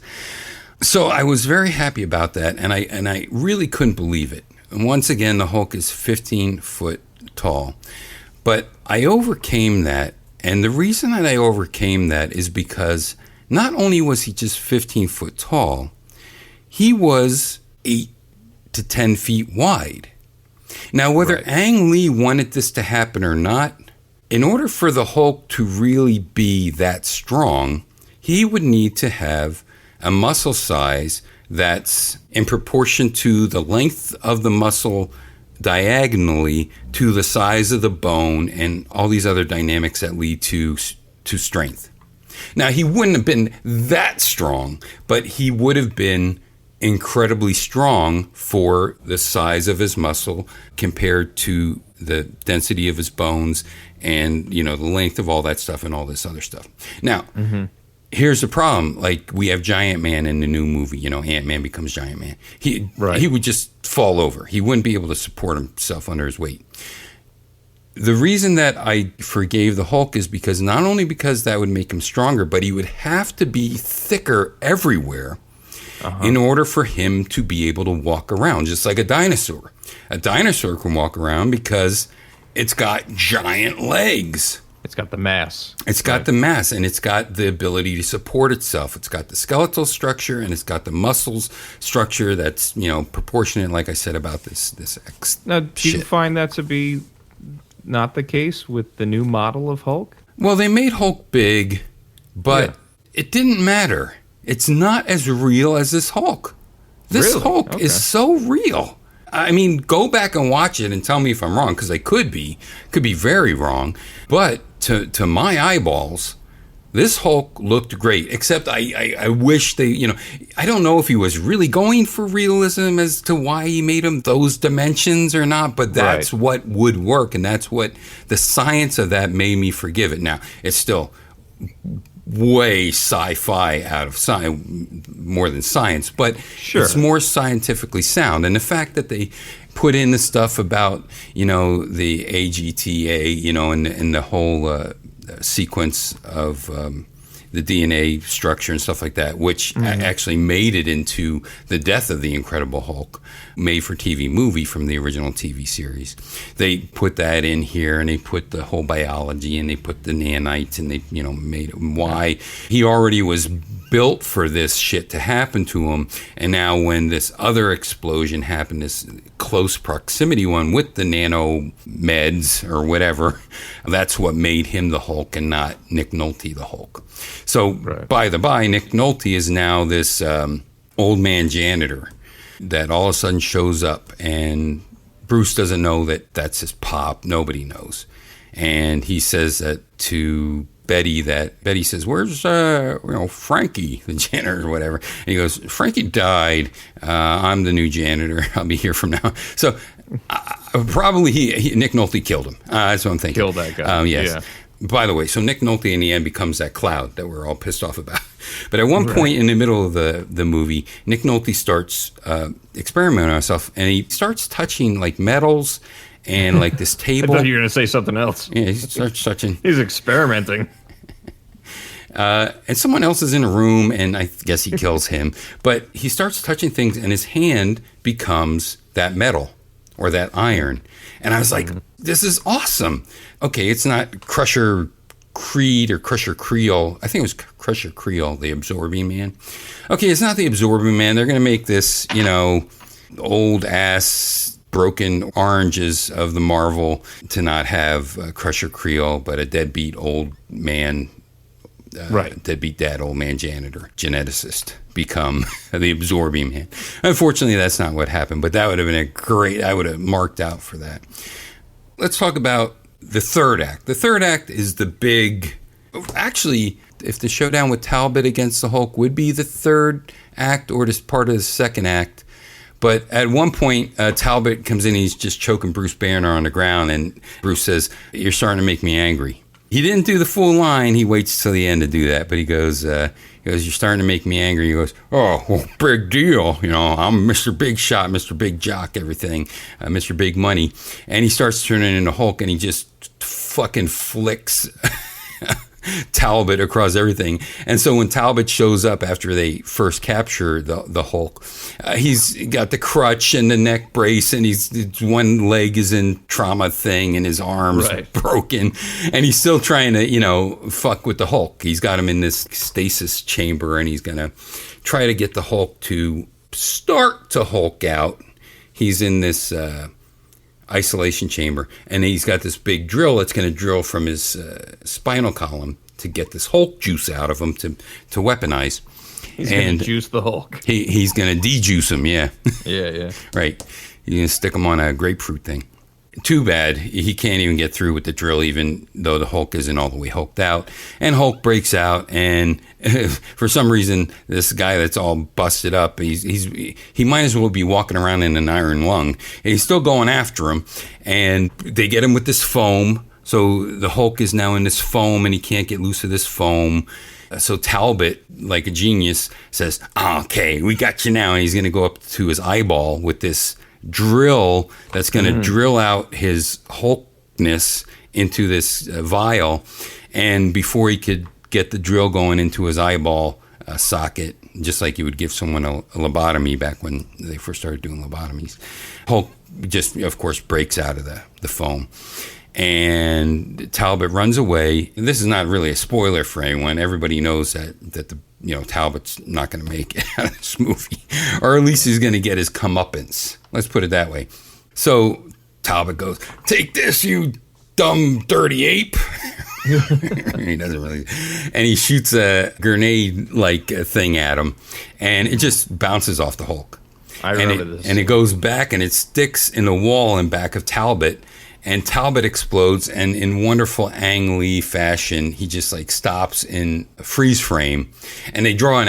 So I was very happy about that. And I really couldn't believe it. And once again, the Hulk is 15 foot tall. But I overcame that. And the reason that I overcame that is because not only was he just 15 foot tall, he was 8 to 10 feet wide. Now, whether Ang Lee wanted this to happen or not, in order for the Hulk to really be that strong, he would need to have a muscle size that's in proportion to the length of the muscle diagonally to the size of the bone and all these other dynamics that lead to strength. Now, he wouldn't have been that strong, but he would have been incredibly strong for the size of his muscle compared to the density of his bones and, you know, the length of all that stuff and all this other stuff. Now, here's the problem. Like, we have Giant Man in the new movie, you know, Ant-Man becomes Giant Man. He would just fall over. He wouldn't be able to support himself under his weight. The reason that I forgave the Hulk is because not only because that would make him stronger, but he would have to be thicker everywhere in order for him to be able to walk around, just like a dinosaur. A dinosaur can walk around because it's got giant legs. It's got the mass. It's got the mass, and it's got the ability to support itself. It's got the skeletal structure, and it's got the muscles structure that's, you know, proportionate, like I said, about this X. Now, do you find that to be not the case with the new model of Hulk? Well, they made Hulk big, but it didn't matter. It's not as real as this Hulk. This Hulk is so real. I mean, go back and watch it and tell me if I'm wrong, because I could be very wrong. But to my eyeballs, this Hulk looked great, except I wish they, you know, I don't know if he was really going for realism as to why he made him those dimensions or not, but that's what would work, and that's what the science of that made me forgive it. Now, it's still way sci-fi out of science, more than science, but it's more scientifically sound. And the fact that they put in the stuff about, you know, the AGTA, you know, and the whole sequence of the DNA structure and stuff like that, which actually made it into the death of the Incredible Hulk, made-for-TV movie from the original TV series. They put that in here, and they put the whole biology, and they put the nanites, and they, you know, made why he already was built for this shit to happen to him. And now when this other explosion happened, this close proximity one with the nano meds or whatever, that's what made him the Hulk and not Nick Nolte the Hulk. So by the by, Nick Nolte is now this old man janitor that all of a sudden shows up, and Bruce doesn't know that that's his pop. Nobody knows. And he says that to Betty, that Betty says, "Where's Frankie, the janitor or whatever?" And he goes, "Frankie died. I'm the new janitor. I'll be here from now." So probably Nick Nolte killed him. That's what I'm thinking. Killed that guy. Yes. Yeah. By the way, so Nick Nolte in the end becomes that cloud that we're all pissed off about. But at one point in the middle of the movie, Nick Nolte starts experimenting on himself, and he starts touching like metals and like this table. I thought you were going to say something else. Yeah, he starts touching. He's experimenting. And someone else is in a room, and I guess he kills him. But he starts touching things, and his hand becomes that metal. or that iron. And I was like, this is awesome. Okay, it's not Crusher Creed or Crusher Creole. I think it was Crusher Creole, the Absorbing Man. Okay, it's not the Absorbing Man. They're going to make this, old ass broken oranges of the Marvel to not have Crusher Creole, but a deadbeat old man, deadbeat dad, old man janitor, geneticist become the Absorbing Man. Unfortunately, that's not what happened, but that would have been I would have marked out for that. Let's talk about the third act. The third act is the big... Actually, if the showdown with Talbot against the Hulk would be the third act or just part of the second act. But at one point, Talbot comes in and he's just choking Bruce Banner on the ground. And Bruce says, "You're starting to make me angry." He didn't do the full line. He waits till the end to do that. But he goes, "You're starting to make me angry." He goes, "Oh, well, big deal. I'm Mr. Big Shot, Mr. Big Jock, everything, Mr. Big Money." And he starts turning into Hulk and he just fucking flicks Talbot across everything. And so when Talbot shows up after they first capture the Hulk, he's got the crutch and the neck brace, and his one leg is in trauma thing and his arm's broken, and he's still trying to fuck with the Hulk. He's got him in this stasis chamber, and he's gonna try to get the Hulk to start to Hulk out. He's in this isolation chamber, and he's got this big drill that's going to drill from his spinal column to get this Hulk juice out of him to weaponize. He's going to juice the Hulk. He's going to de-juice him, yeah. Yeah. Right. He's going to stick him on a grapefruit thing. Too bad he can't even get through with the drill, even though the Hulk isn't all the way hulked out. And Hulk breaks out, and for some reason, this guy that's all busted up, he might as well be walking around in an iron lung. And he's still going after him, and they get him with this foam. So the Hulk is now in this foam, and he can't get loose of this foam. So Talbot, like a genius, says, "Okay, we got you now." And he's going to go up to his eyeball with this drill that's going to drill out his Hulkness into this vial. And before he could get the drill going into his eyeball socket, just like you would give someone a lobotomy back when they first started doing lobotomies, Hulk just, of course, breaks out of the foam. And Talbot runs away. This is not really a spoiler for anyone. Everybody knows that Talbot's not going to make it out of this movie, or at least he's going to get his comeuppance. Let's put it that way. So Talbot goes, "Take this, you dumb, dirty ape." He doesn't really, and he shoots a grenade-like thing at him, and it just bounces off the Hulk. I remember this. And it goes back, and it sticks in the wall in back of Talbot. And Talbot explodes, and in wonderful Ang Lee fashion, he just stops in a freeze frame, and they draw an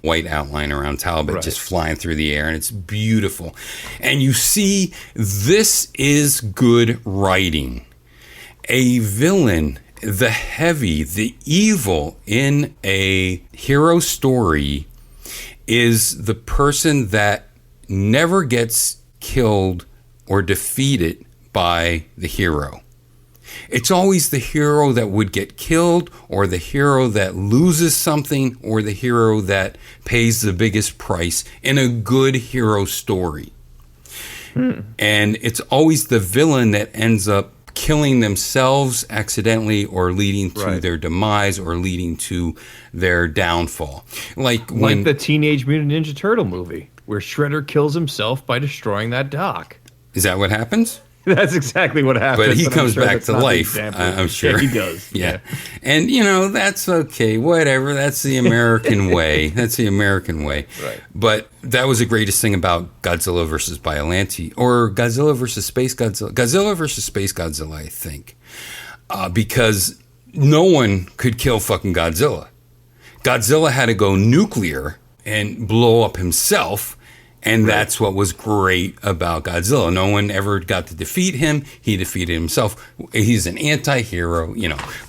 white outline around Talbot, just flying through the air, and it's beautiful. And you see, this is good writing. A villain, the evil in a hero story is the person that never gets killed or defeated by the hero. It's always the hero that would get killed, or the hero that loses something, or the hero that pays the biggest price in a good hero story. And it's always the villain that ends up killing themselves accidentally, or leading to their demise, or leading to their downfall. Like the Teenage Mutant Ninja Turtle movie, where Shredder kills himself by destroying that dock. Is that what happens? That's exactly what happens. But he comes back to life, I'm sure. Yeah, he does. Yeah. And, that's okay. Whatever. That's the American way. That's the American way. Right. But that was the greatest thing about Godzilla versus Biollante, or Godzilla versus Space Godzilla. Godzilla versus Space Godzilla, I think. Because no one could kill fucking Godzilla. Godzilla had to go nuclear and blow up himself. And that's what was great about Godzilla. No one ever got to defeat him. He defeated himself. He's an anti-hero,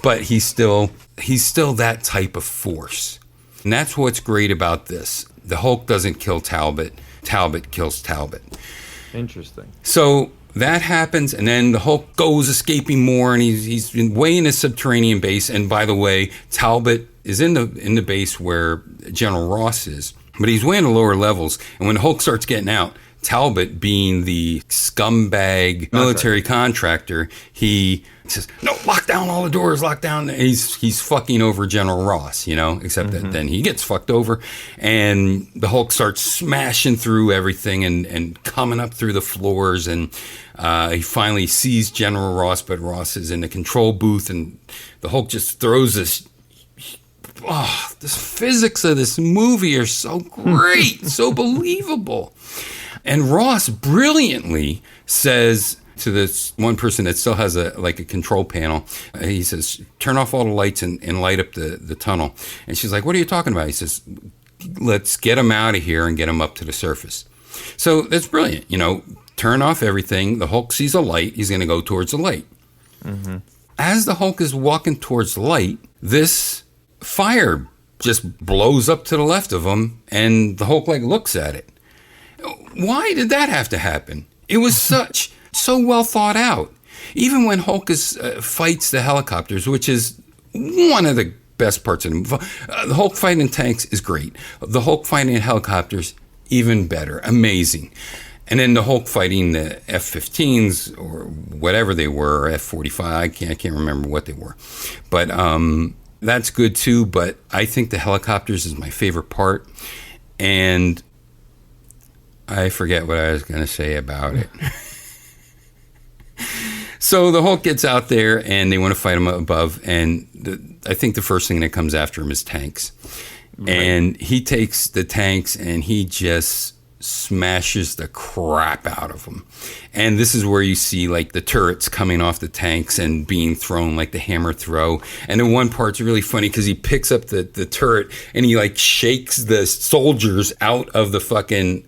but he's still that type of force. And that's what's great about this. The Hulk doesn't kill Talbot. Talbot kills Talbot. Interesting. So that happens, and then the Hulk goes escaping more, and he's way in his subterranean base. And by the way, Talbot is in the base where General Ross is. But he's way in the lower levels, and when the Hulk starts getting out, Talbot, being the scumbag military contractor, he says, "No, lock down all the doors, lock down." He's fucking over General Ross, except that then he gets fucked over, and the Hulk starts smashing through everything and coming up through the floors, and he finally sees General Ross, but Ross is in the control booth, and the Hulk just throws this. Oh, the physics of this movie are so great, so believable. And Ross brilliantly says to this one person that still has a control panel, he says, "Turn off all the lights and light up the tunnel." And she's like, "What are you talking about?" He says, "Let's get him out of here and get him up to the surface." So that's brilliant. Turn off everything. The Hulk sees a light. He's going to go towards the light. Mm-hmm. As the Hulk is walking towards the light, this fire just blows up to the left of him, and the Hulk looks at it. Why did that have to happen? It was so well thought out. Even when Hulk fights the helicopters, which is one of the best parts of the movie. The Hulk fighting tanks is great. The Hulk fighting helicopters, even better, amazing. And then the Hulk fighting the F-15s or whatever they were, or F-45, I can't remember what they were. But that's good too, but I think the helicopters is my favorite part. And I forget what I was going to say about it. So the Hulk gets out there and they want to fight him above. And I think the first thing that comes after him is tanks. Right. And he takes the tanks and he just smashes the crap out of them. And this is where you see the turrets coming off the tanks and being thrown like the hammer throw. And then one part's really funny because he picks up the turret and he shakes the soldiers out of the fucking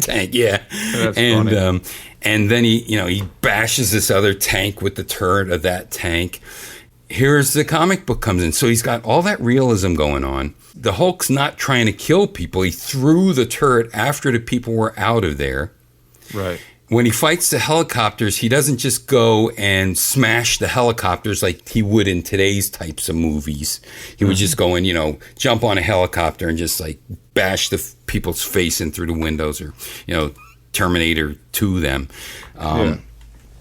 tank. Yeah. That's funny. And then he bashes this other tank with the turret of that tank. Here's the comic book comes in. So he's got all that realism going on. The Hulk's not trying to kill people. He threw the turret after the people were out of there. Right. When he fights the helicopters, he doesn't just go and smash the helicopters like he would in today's types of movies. He would just go and, jump on a helicopter and just bash the people's face in through the windows or, Terminator 2 them. Yeah.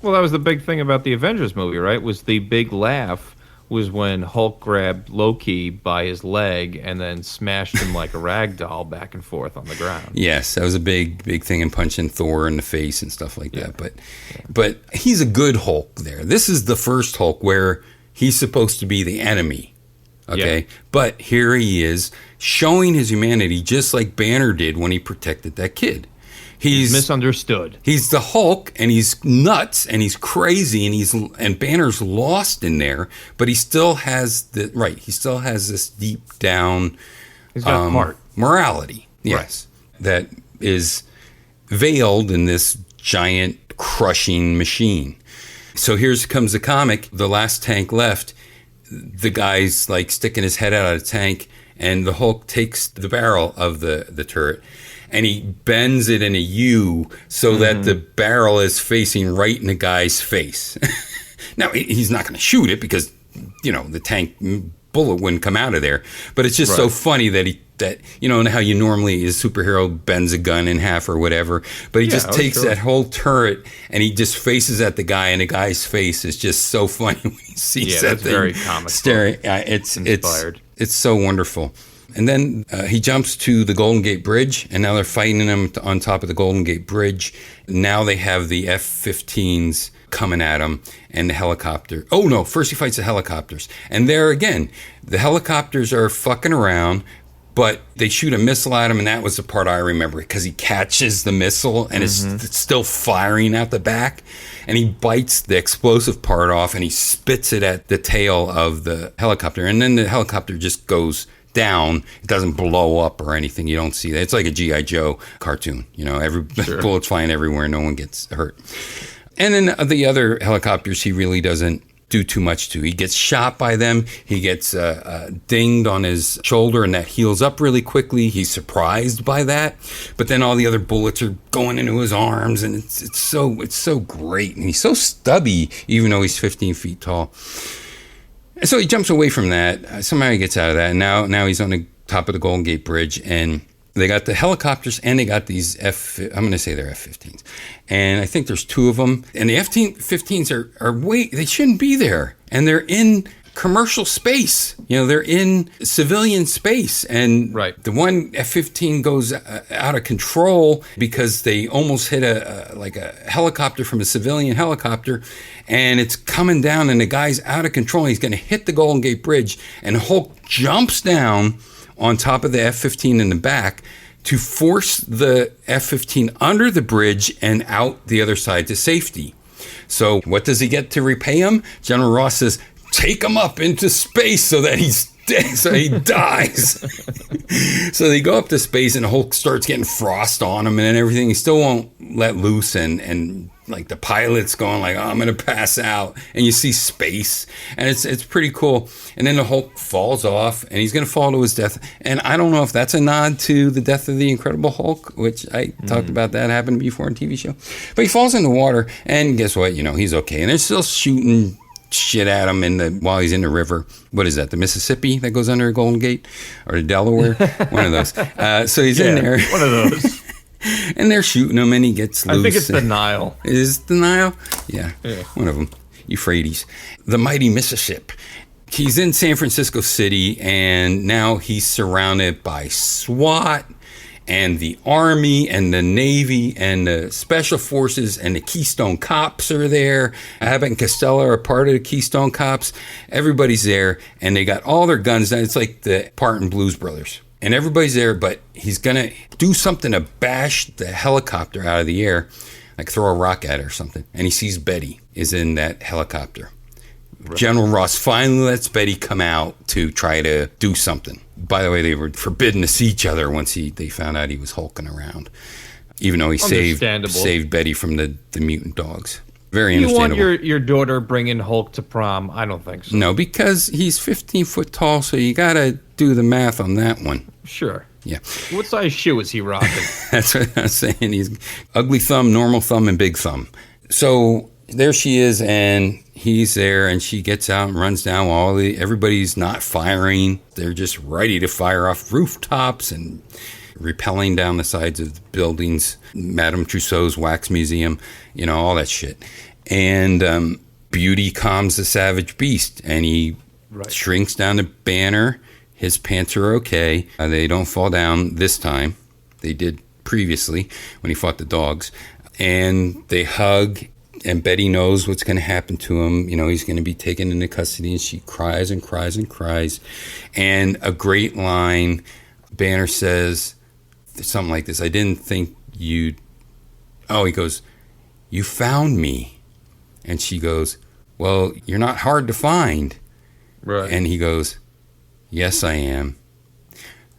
Well, that was the big thing about the Avengers movie, right? Was the big laugh was when Hulk grabbed Loki by his leg and then smashed him like a rag doll back and forth on the ground. Yes, that was a big thing, and punching Thor in the face and stuff like that. But he's a good Hulk there. This is the first Hulk where he's supposed to be the enemy. Okay? Yeah. But here he is showing his humanity just like Banner did when he protected that kid. He's misunderstood. He's the Hulk, and he's nuts, and he's crazy, and Banner's lost in there. But he still has He still has this deep down, he's got heart, morality. Yes, right. That is veiled in this giant crushing machine. So here comes the comic. The last tank left. The guy's sticking his head out of the tank, and the Hulk takes the barrel of the turret. And he bends it in a U so that the barrel is facing right in the guy's face. Now, he's not going to shoot it because, the tank bullet wouldn't come out of there. But it's just so funny that how you normally, as a superhero, bends a gun in half or whatever. But he just takes that whole turret and he just faces at the guy, and the guy's face is just so funny when he sees that thing. Very comical. Staring. It's inspired. It's so wonderful. And then he jumps to the Golden Gate Bridge, and now they're fighting him on top of the Golden Gate Bridge. Now they have the F-15s coming at him and the helicopter. Oh, no, first he fights the helicopters. And there again, the helicopters are fucking around, but they shoot a missile at him, and that was the part I remember because he catches the missile, and it's still firing out the back. And he bites the explosive part off, and he spits it at the tail of the helicopter. And then the helicopter just goes down. It doesn't blow up or anything. You don't see that. It's like a G.I. Joe cartoon. Bullets flying everywhere. No one gets hurt. And then the other helicopters, he really doesn't do too much to. He gets shot by them. He gets dinged on his shoulder, and that heals up really quickly. He's surprised by that. But then all the other bullets are going into his arms, and it's so great. And he's so stubby, even though he's 15 feet tall. And so he jumps away from that. Somehow he gets out of that. And now he's on the top of the Golden Gate Bridge, and They got the helicopters and they got these I'm going to say they're F-15s. And I think there's 2 of them. And the F-15s they shouldn't be there. And they're in commercial space. They're in civilian space. And the one F-15 goes out of control because they almost hit a helicopter from a civilian helicopter. And it's coming down and the guy's out of control. He's going to hit the Golden Gate Bridge. And Hulk jumps down on top of the F-15 in the back to force the F-15 under the bridge and out the other side to safety. So what does he get to repay him? General Ross says, take him up into space so that he's dead, so he dies. So they go up to space and Hulk starts getting frost on him and everything. He still won't let loose and like the pilot's going like, oh, I'm going to pass out. And you see space and it's pretty cool. And then the Hulk falls off and he's going to fall to his death. And I don't know if that's a nod to the death of the Incredible Hulk, which I talked about that happened before on TV show. But he falls in the water and guess what? He's okay. And they're still shooting shit at him while he's in the river. What is that? The Mississippi that goes under Golden Gate or the Delaware? One of those. So he's in there. One of those. And they're shooting him and he gets loose. I think it's the Nile. Is it the Nile? Yeah. One of them. Euphrates. The mighty Mississippi. He's in San Francisco City and now he's surrounded by SWAT and the Army and the Navy and the Special Forces and the Keystone Cops are there. Abbott and Costello are part of the Keystone Cops. Everybody's there and they got all their guns. It's like the part in Blues Brothers. And everybody's there, but he's going to do something to bash the helicopter out of the air, like throw a rock at it or something. And he sees Betty is in that helicopter. Right. General Ross finally lets Betty come out to try to do something. By the way, they were forbidden to see each other once they found out he was hulking around, even though he saved Betty from the mutant dogs. Very understandable. You want your daughter bringing Hulk to prom? I don't think so. No, because he's 15 foot tall, so you got to do the math on that one. Sure. Yeah. What size shoe is he rocking? That's what I'm saying. He's ugly thumb, normal thumb, and big thumb. So there she is, and he's there, and she gets out and runs down while everybody's not firing. They're just ready to fire off rooftops and rappelling down the sides of the buildings, Madame Tussauds Wax Museum, all that shit. And Beauty calms the savage beast, and he shrinks down the banner. His pants are okay. They don't fall down this time. They did previously when he fought the dogs. And they hug, and Betty knows what's going to happen to him. He's going to be taken into custody, and she cries and cries and cries. And a great line, Banner says something like this, I didn't think you'd... Oh, he goes, you found me. And she goes, well, you're not hard to find. Right. And he goes, yes, I am.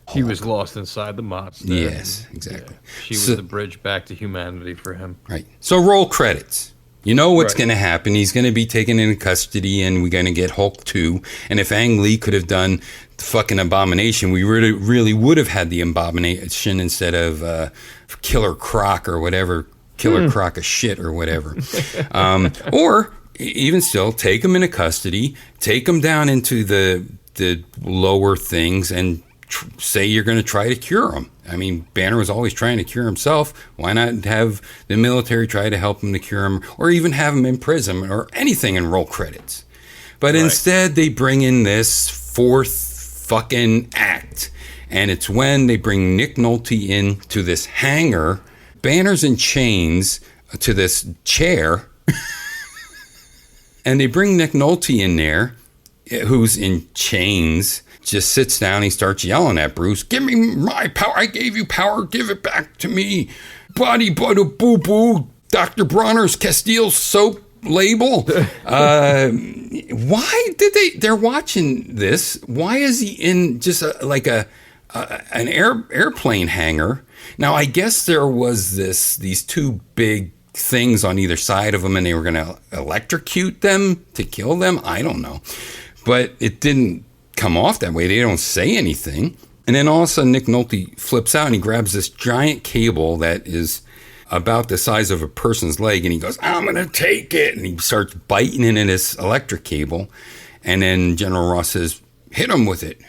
He was lost inside the monster. Yes, exactly. Yeah, she was the bridge back to humanity for him. Right. So roll credits. You know what's going to happen. He's going to be taken into custody, and we're going to get Hulk 2. And if Ang Lee could have done the fucking Abomination, we really would have had the Abomination instead of Killer Croc or whatever. Killer Croc of shit or whatever. Or even still, take him into custody, take him down into the lower things, and say you're going to try to cure him. I mean, Banner was always trying to cure himself. Why not have the military try to help him to cure him, or even have him in prison or anything and roll credits? But instead, they bring in this fourth fucking act. And it's when they bring Nick Nolte in to this hangar. Banner's in chains to this chair. And they bring Nick Nolte in there, who's in chains, just sits down. He starts yelling at Bruce, give me my power. I gave you power. Give it back to me. Body, butter, boo-boo. Dr. Bronner's Castile soap label. Why did they're watching this. Why is he in just an airplane hangar? Now, I guess there was these two big things on either side of them, and they were going to electrocute them to kill them. I don't know. But it didn't come off that way. They don't say anything. And then all of a sudden, Nick Nolte flips out and he grabs this giant cable that is about the size of a person's leg, and he goes, I'm going to take it. And he starts biting into this electric cable. And then General Ross says, hit him with it.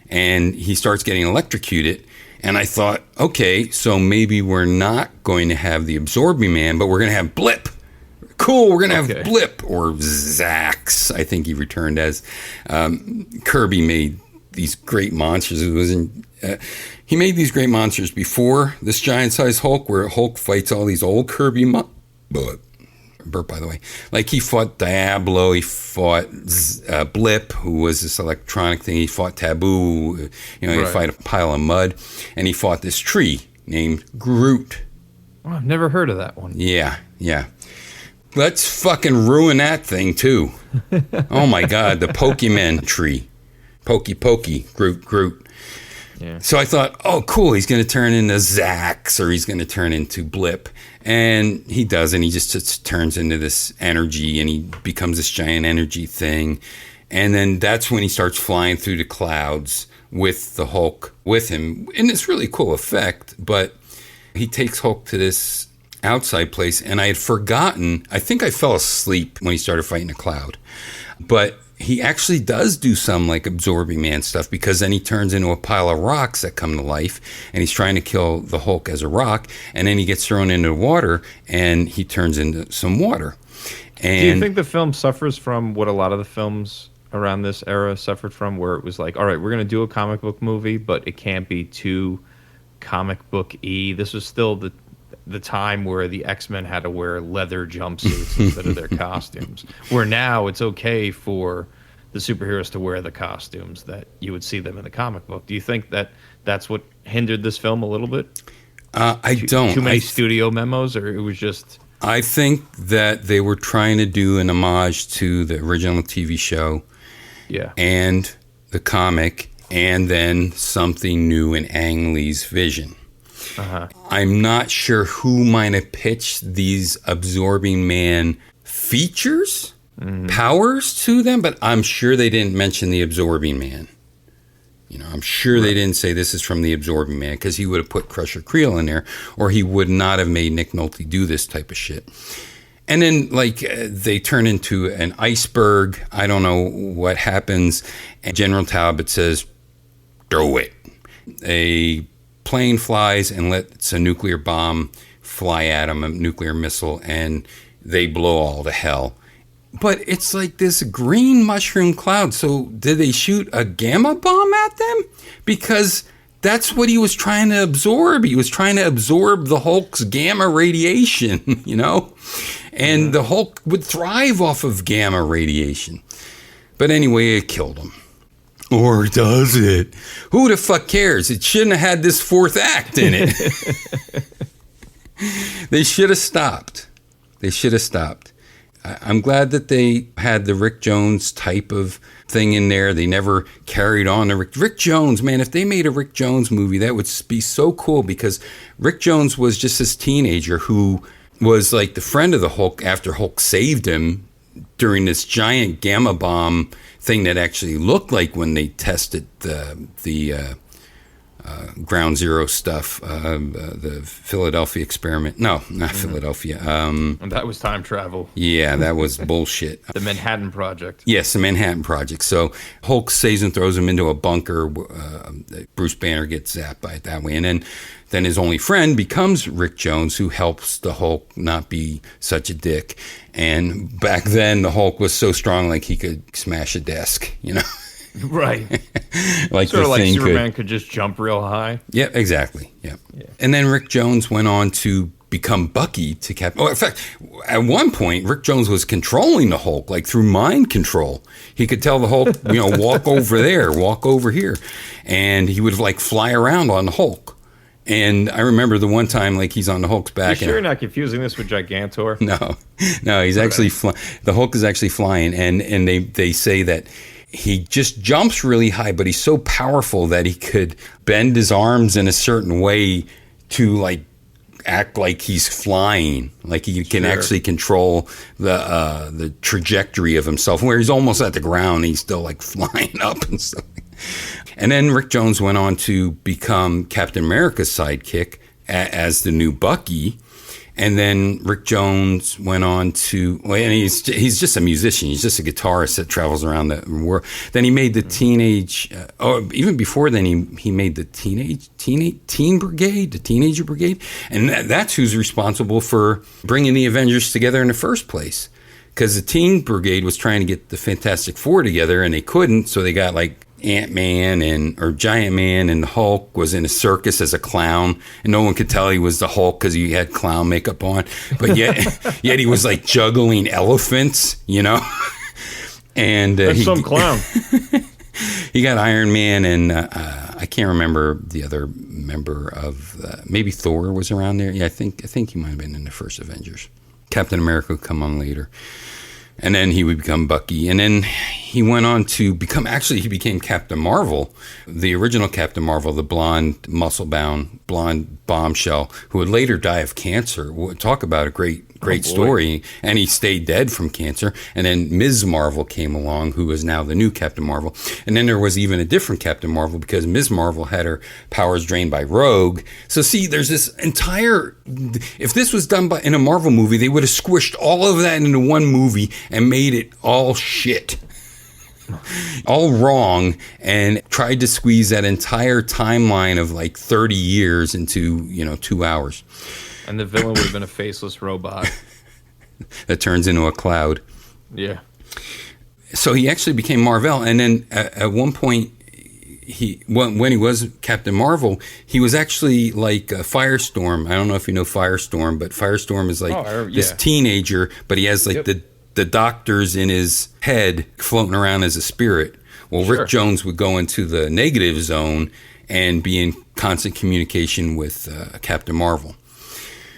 And he starts getting electrocuted. And I thought, okay, so maybe we're not going to have the Absorbing Man, but we're going to have Blip. Cool, we're going to have Blip, or Zax, I think he returned as. Kirby made these great monsters. He made these great monsters before this giant-sized Hulk, where Hulk fights all these old Kirby burp, by the way. Like, he fought Diablo, he fought Blip, who was this electronic thing. He fought Taboo, he'd fight a pile of mud. And he fought this tree named Groot. Oh, I've never heard of that one. Yeah. Let's fucking ruin that thing, too. Oh, my God, the Pokemon tree. Pokey, Groot. Yeah. So I thought, oh, cool, he's going to turn into Zax, or he's going to turn into Blip. And he doesn't. He just turns into this energy, and he becomes this giant energy thing. And then that's when he starts flying through the clouds with the Hulk with him. And it's really cool effect, but he takes Hulk to this outside place, and I had forgotten. I think I fell asleep when he started fighting a cloud. But he actually does do some like Absorbing Man stuff, because then he turns into a pile of rocks that come to life, and he's trying to kill the Hulk as a rock, and then he gets thrown into water and he turns into some water. And do you think the film suffers from what a lot of the films around this era suffered from, where it was like, all right, we're going to do a comic book movie, but it can't be too comic book-y? This was still the time where the X-Men had to wear leather jumpsuits instead of their costumes, where now it's okay for the superheroes to wear the costumes that you would see them in the comic book. Do you think that that's what hindered this film a little bit? I don't. Too many studio memos, or it was just... I think that they were trying to do an homage to the original TV show, and the comic, and then something new in Ang Lee's vision. I'm not sure who might have pitched these Absorbing Man features, powers to them, but I'm sure they didn't mention the Absorbing Man. I'm sure they didn't say this is from the Absorbing Man, because he would have put Crusher Creel in there, or he would not have made Nick Nolte do this type of shit. And then, they turn into an iceberg. I don't know what happens. And General Talbot says, "Do it." A plane flies and lets a nuclear bomb fly at them, a nuclear missile, and they blow all to hell. But it's like this green mushroom cloud. So did they shoot a gamma bomb at them? Because that's what he was trying to absorb. He was trying to absorb the Hulk's gamma radiation, And the Hulk would thrive off of gamma radiation. But anyway, it killed him. Or does it? Who the fuck cares? It shouldn't have had this fourth act in it. They should have stopped. I'm glad that they had the Rick Jones type of thing in there. They never carried on the Rick Jones. Man, if they made a Rick Jones movie, that would be so cool, because Rick Jones was just this teenager who was like the friend of the Hulk after Hulk saved him during this giant gamma bomb thing that actually looked like when they tested the Ground Zero stuff, the Philadelphia experiment. No, not Philadelphia. That was time travel. Yeah, that was bullshit. The Manhattan Project. Yes, the Manhattan Project. So Hulk saves and throws him into a bunker. Bruce Banner gets zapped by it that way. And then his only friend becomes Rick Jones, who helps the Hulk not be such a dick. And back then, the Hulk was so strong, like he could smash a desk, Right. Like sort the of like thing Superman could just jump real high. Yeah, exactly. Yeah. And then Rick Jones went on to become Bucky to Captain. Oh, in fact, at one point, Rick Jones was controlling the Hulk, like through mind control. He could tell the Hulk, walk over there, walk over here. And he would fly around on the Hulk. And I remember the one time, he's on the Hulk's back. You sure you're not confusing this with Gigantor? No, he's actually the Hulk is actually flying, and they say that he just jumps really high, but he's so powerful that he could bend his arms in a certain way to act like he's flying, like he can actually control the trajectory of himself, where he's almost at the ground, he's still flying up and stuff. And then Rick Jones went on to become Captain America's sidekick as the new Bucky. And then Rick Jones went on to, well, and he's just a musician. He's just a guitarist that travels around the world. Then he made the even before then, he made the Teen Brigade, the Teenager Brigade. And that's who's responsible for bringing the Avengers together in the first place. Because the Teen Brigade was trying to get the Fantastic Four together, and they couldn't, so they got like Ant-Man or Giant Man, and the Hulk was in a circus as a clown, and no one could tell he was the Hulk because he had clown makeup on, but yet he was like juggling elephants, you know. And that's some clown. He got Iron Man, and I can't remember the other member of maybe Thor was around there. Yeah, I think he might have been in the first Avengers. Captain America would come on later. And then he would become Bucky. And then he went on to become, actually, he became Captain Marvel, the original Captain Marvel, the blonde, muscle-bound, blonde bombshell, who would later die of cancer. We'll talk about a great story. And he stayed dead from cancer. And then Ms. Marvel came along, who is now the new Captain Marvel. And then there was even a different Captain Marvel because Ms. Marvel had her powers drained by Rogue. So see, there's this entire, if this was done in a Marvel movie, they would have squished all of that into one movie and made it all shit. All wrong, and tried to squeeze that entire timeline of like 30 years into, 2 hours. And the villain would have been a faceless robot that turns into a cloud. Yeah. So he actually became Marvel, and then at one point, when he was Captain Marvel, he was actually like Firestorm. I don't know if you know Firestorm, but Firestorm is like this teenager, but he has like the doctors in his head floating around as a spirit. Well, Rick Jones would go into the negative zone and be in constant communication with Captain Marvel.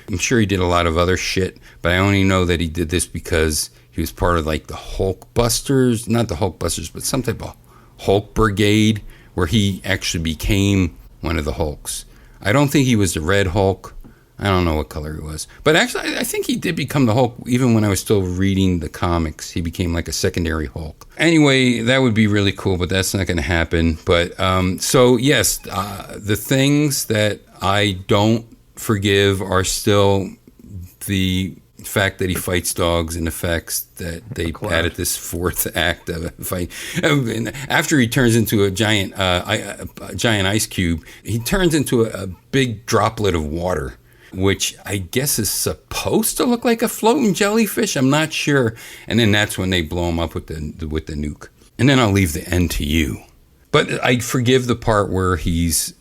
I'm sure he did a lot of other shit, but I only know that he did this because he was part of like the Hulkbusters, not the Hulkbusters, but some type of Hulk Brigade, where he actually became one of the Hulks. I don't think he was the Red Hulk. I don't know what color he was. But actually, I think he did become the Hulk even when I was still reading the comics. He became like a secondary Hulk. Anyway, that would be really cool, but that's not going to happen. But so, yes, the things that I don't forgive are still the fact that he fights dogs and the fact that they added this fourth act of a fight. After he turns into a giant ice cube, he turns into a big droplet of water, which I guess is supposed to look like a floating jellyfish. I'm not sure. And then that's when they blow him up with the nuke. And then I'll leave the end to you. But I forgive the part where he's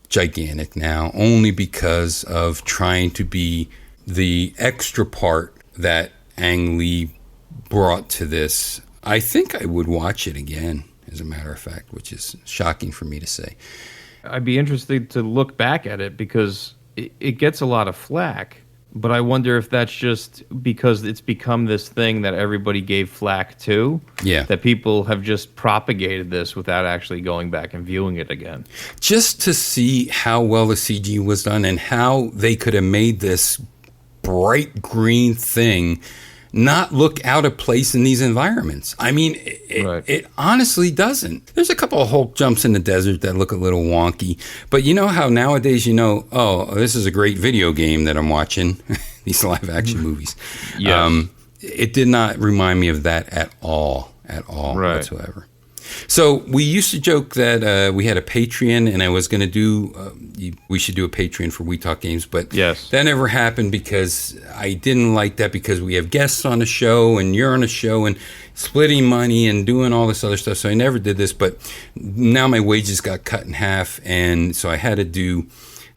gigantic now, only because of trying to be the extra part that Ang Lee brought to this. I think I would watch it again, as a matter of fact, which is shocking for me to say. I'd be interested to look back at it because it gets a lot of flack, but I wonder if that's just because it's become this thing that everybody gave flack to. Yeah. That people have just propagated this without actually going back and viewing it again. Just to see how well the CG was done and how they could have made this bright green thing not look out of place in these environments. I mean, it honestly doesn't. There's a couple of Hulk jumps in the desert that look a little wonky, but you know how nowadays this is a great video game that I'm watching, these live action movies. Yes. It did not remind me of that at all whatsoever. So we used to joke that we had a Patreon, and I was going to do, we should do a Patreon for We Talk Games, but that never happened because I didn't like that because we have guests on the show, and you're on the show, and splitting money and doing all this other stuff. So I never did this, but now my wages got cut in half, and so I had to do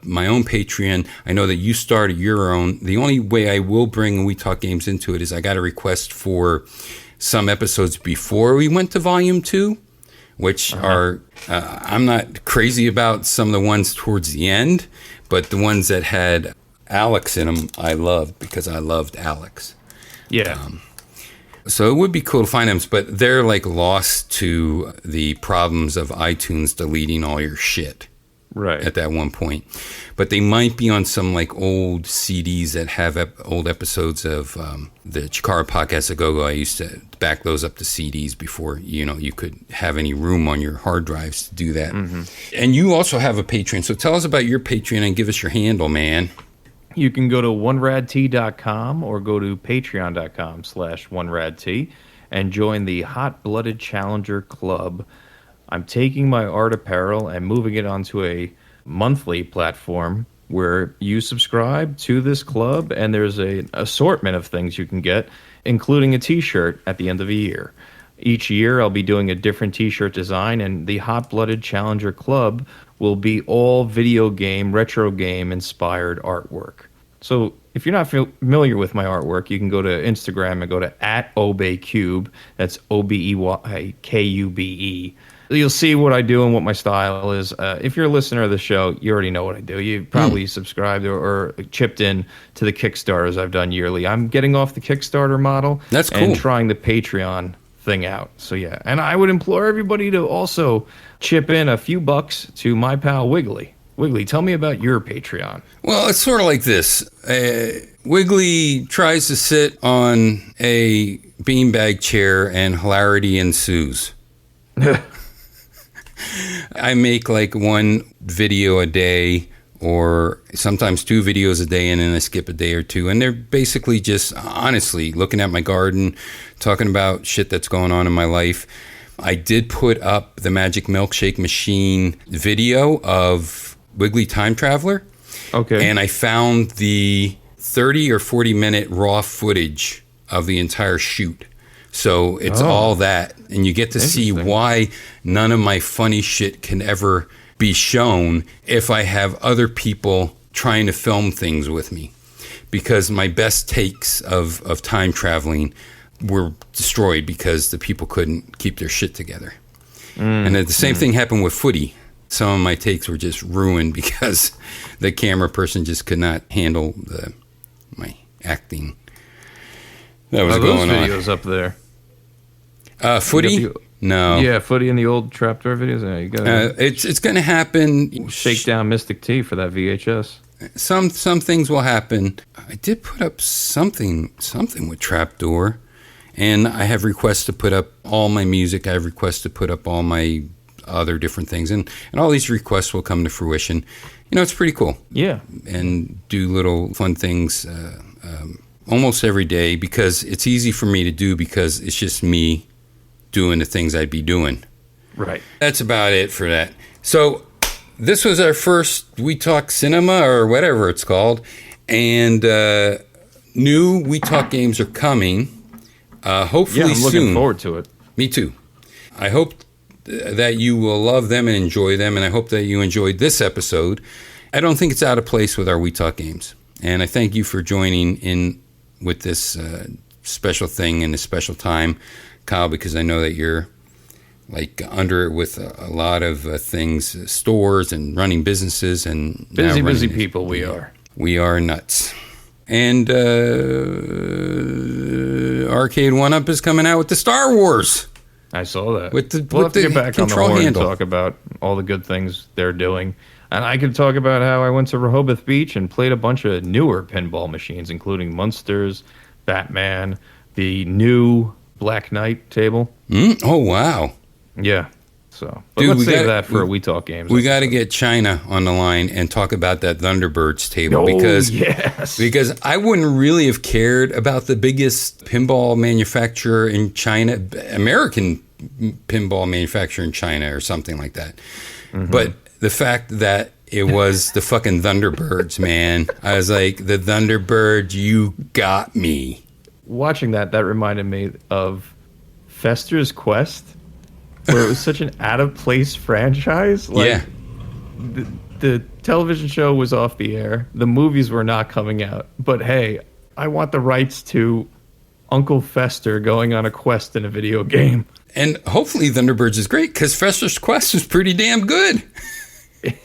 my own Patreon. I know that you started your own. The only way I will bring We Talk Games into it is I got a request for some episodes before we went to volume 2, which are, I'm not crazy about some of the ones towards the end, but the ones that had Alex in them, I loved because I loved Alex. Yeah. So it would be cool to find them, but they're like lost to the problems of iTunes deleting all your shit. Right. At that one point. But they might be on some like old CDs that have old episodes of the Chikara Podcast A Go-Go. I used to back those up to CDs before, you could have any room on your hard drives to do that. Mm-hmm. And you also have a Patreon. So tell us about your Patreon and give us your handle, man. You can go to oneradtee.com or go to patreon.com/oneradtee and join the Hot Blooded Challenger Club. I'm taking my art apparel and moving it onto a monthly platform where you subscribe to this club, and there's an assortment of things you can get, including a t-shirt at the end of a year. Each year, I'll be doing a different t-shirt design, and the Hot Blooded Challenger Club will be all video game, retro game inspired artwork. So if you're not familiar with my artwork, you can go to Instagram and go to @obeykube. That's OBEYKUBE. You'll see what I do and what my style is. If you're a listener of the show, you already know what I do. You've probably subscribed or chipped in to the Kickstarters I've done yearly. I'm getting off the Kickstarter model. That's cool. And trying the Patreon thing out. So yeah, and I would implore everybody to also chip in a few bucks to my pal Wiggly. Wiggly, tell me about your Patreon. Well, it's sort of like this. Wiggly tries to sit on a beanbag chair and hilarity ensues. I make like one video a day or sometimes 2 videos a day, and then I skip a day or 2. And they're basically just, honestly, looking at my garden, talking about shit that's going on in my life. I did put up the Magic Milkshake Machine video of Wiggly Time Traveler. Okay. And I found the 30 or 40 minute raw footage of the entire shoot. So it's all that. And you get to see why none of my funny shit can ever be shown if I have other people trying to film things with me. Because my best takes of time traveling were destroyed because the people couldn't keep their shit together. And the same thing happened with footy. Some of my takes were just ruined because the camera person just could not handle my acting that was going those on. videos up there. Footy? No. Yeah, footy in the old Trapdoor videos. Yeah, you got it's going to happen. shake down Mystic T for that VHS. Some things will happen. I did put up something with Trapdoor, and I have requests to put up all my music. I have requests to put up all my other different things, and all these requests will come to fruition. You know, it's pretty cool. Yeah. And do little fun things almost every day because it's easy for me to do because it's just me doing the things I'd be doing. Right. That's about it for that. So this was our first We Talk Cinema or whatever it's called. And new We Talk games are coming. Hopefully I'm soon. looking forward to it. Me too. I hope that you will love them and enjoy them. And I hope that you enjoyed this episode. I don't think it's out of place with our We Talk games. And I thank you for joining in with this special thing and this special time, Kyle, because I know that you're like under it with a lot of things, stores and running businesses and Busy people we are. We are nuts. And Arcade 1-Up is coming out with the Star Wars. I saw that. With the we'll have to get back on the control horn handle. and talk about all the good things they're doing. And I could talk about how I went to Rehoboth Beach and played a bunch of newer pinball machines, including Munsters, Batman, the new Black Knight table. Oh, wow. Yeah. So, but Dude, let's we save gotta- that for a We Talk games. We got to get China on the line and talk about that Thunderbirds table because I wouldn't really have cared about the biggest pinball manufacturer in China, American pinball manufacturer in China or something like that. Mm-hmm. But the fact that it was the fucking Thunderbirds, man, I was like, the Thunderbird, you got me. Watching that reminded me of Fester's Quest, where it was such an out-of-place franchise. Like, yeah. The television show was off the air. The movies were not coming out. But hey, I want the rights to Uncle Fester going on a quest in a video game. And hopefully Thunderbirds is great because Fester's Quest was pretty damn good.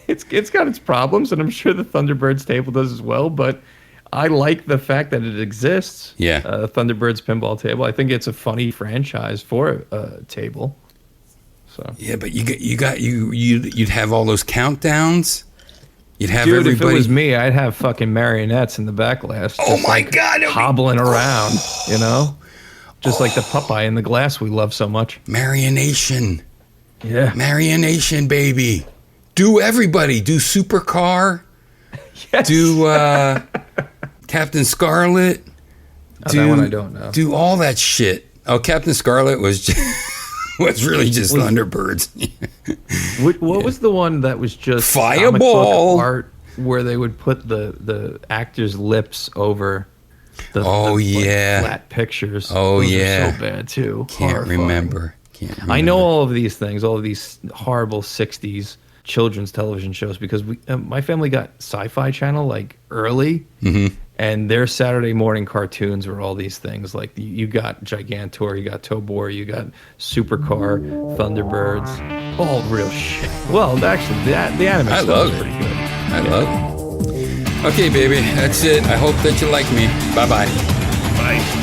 It's got its problems, and I'm sure the Thunderbirds table does as well, but I like the fact that it exists. Yeah. Thunderbirds pinball table. I think it's a funny franchise for a table. So Yeah, but you'd have all those countdowns. You'd have dude, everybody. if it was me, I'd have fucking marionettes in the backlash. Oh my God, it'd be- hobbling around, you know, just like the Popeye in the glass we love so much. Marionation. Yeah, Marionation, baby. Do everybody. Do Supercar. yes. Do Captain Scarlet. That one I don't know. Do all that shit. Oh, Captain Scarlet was was really just Thunderbirds. What was the one that was just Fireball comic book art where they would put the actors' lips over the flat pictures? Oh, Those yeah. are so bad too. Can't remember. I know all of these things, all of these horrible 60s children's television shows because my family got Sci-Fi Channel like early. Mm-hmm. And their Saturday morning cartoons were all these things. Like you got Gigantor, you got Tobor, you got Supercar, Thunderbirds, all real shit. Well, actually, the anime stuff is pretty good. I love it. Okay, baby, that's it. I hope that you like me. Bye-bye. Bye.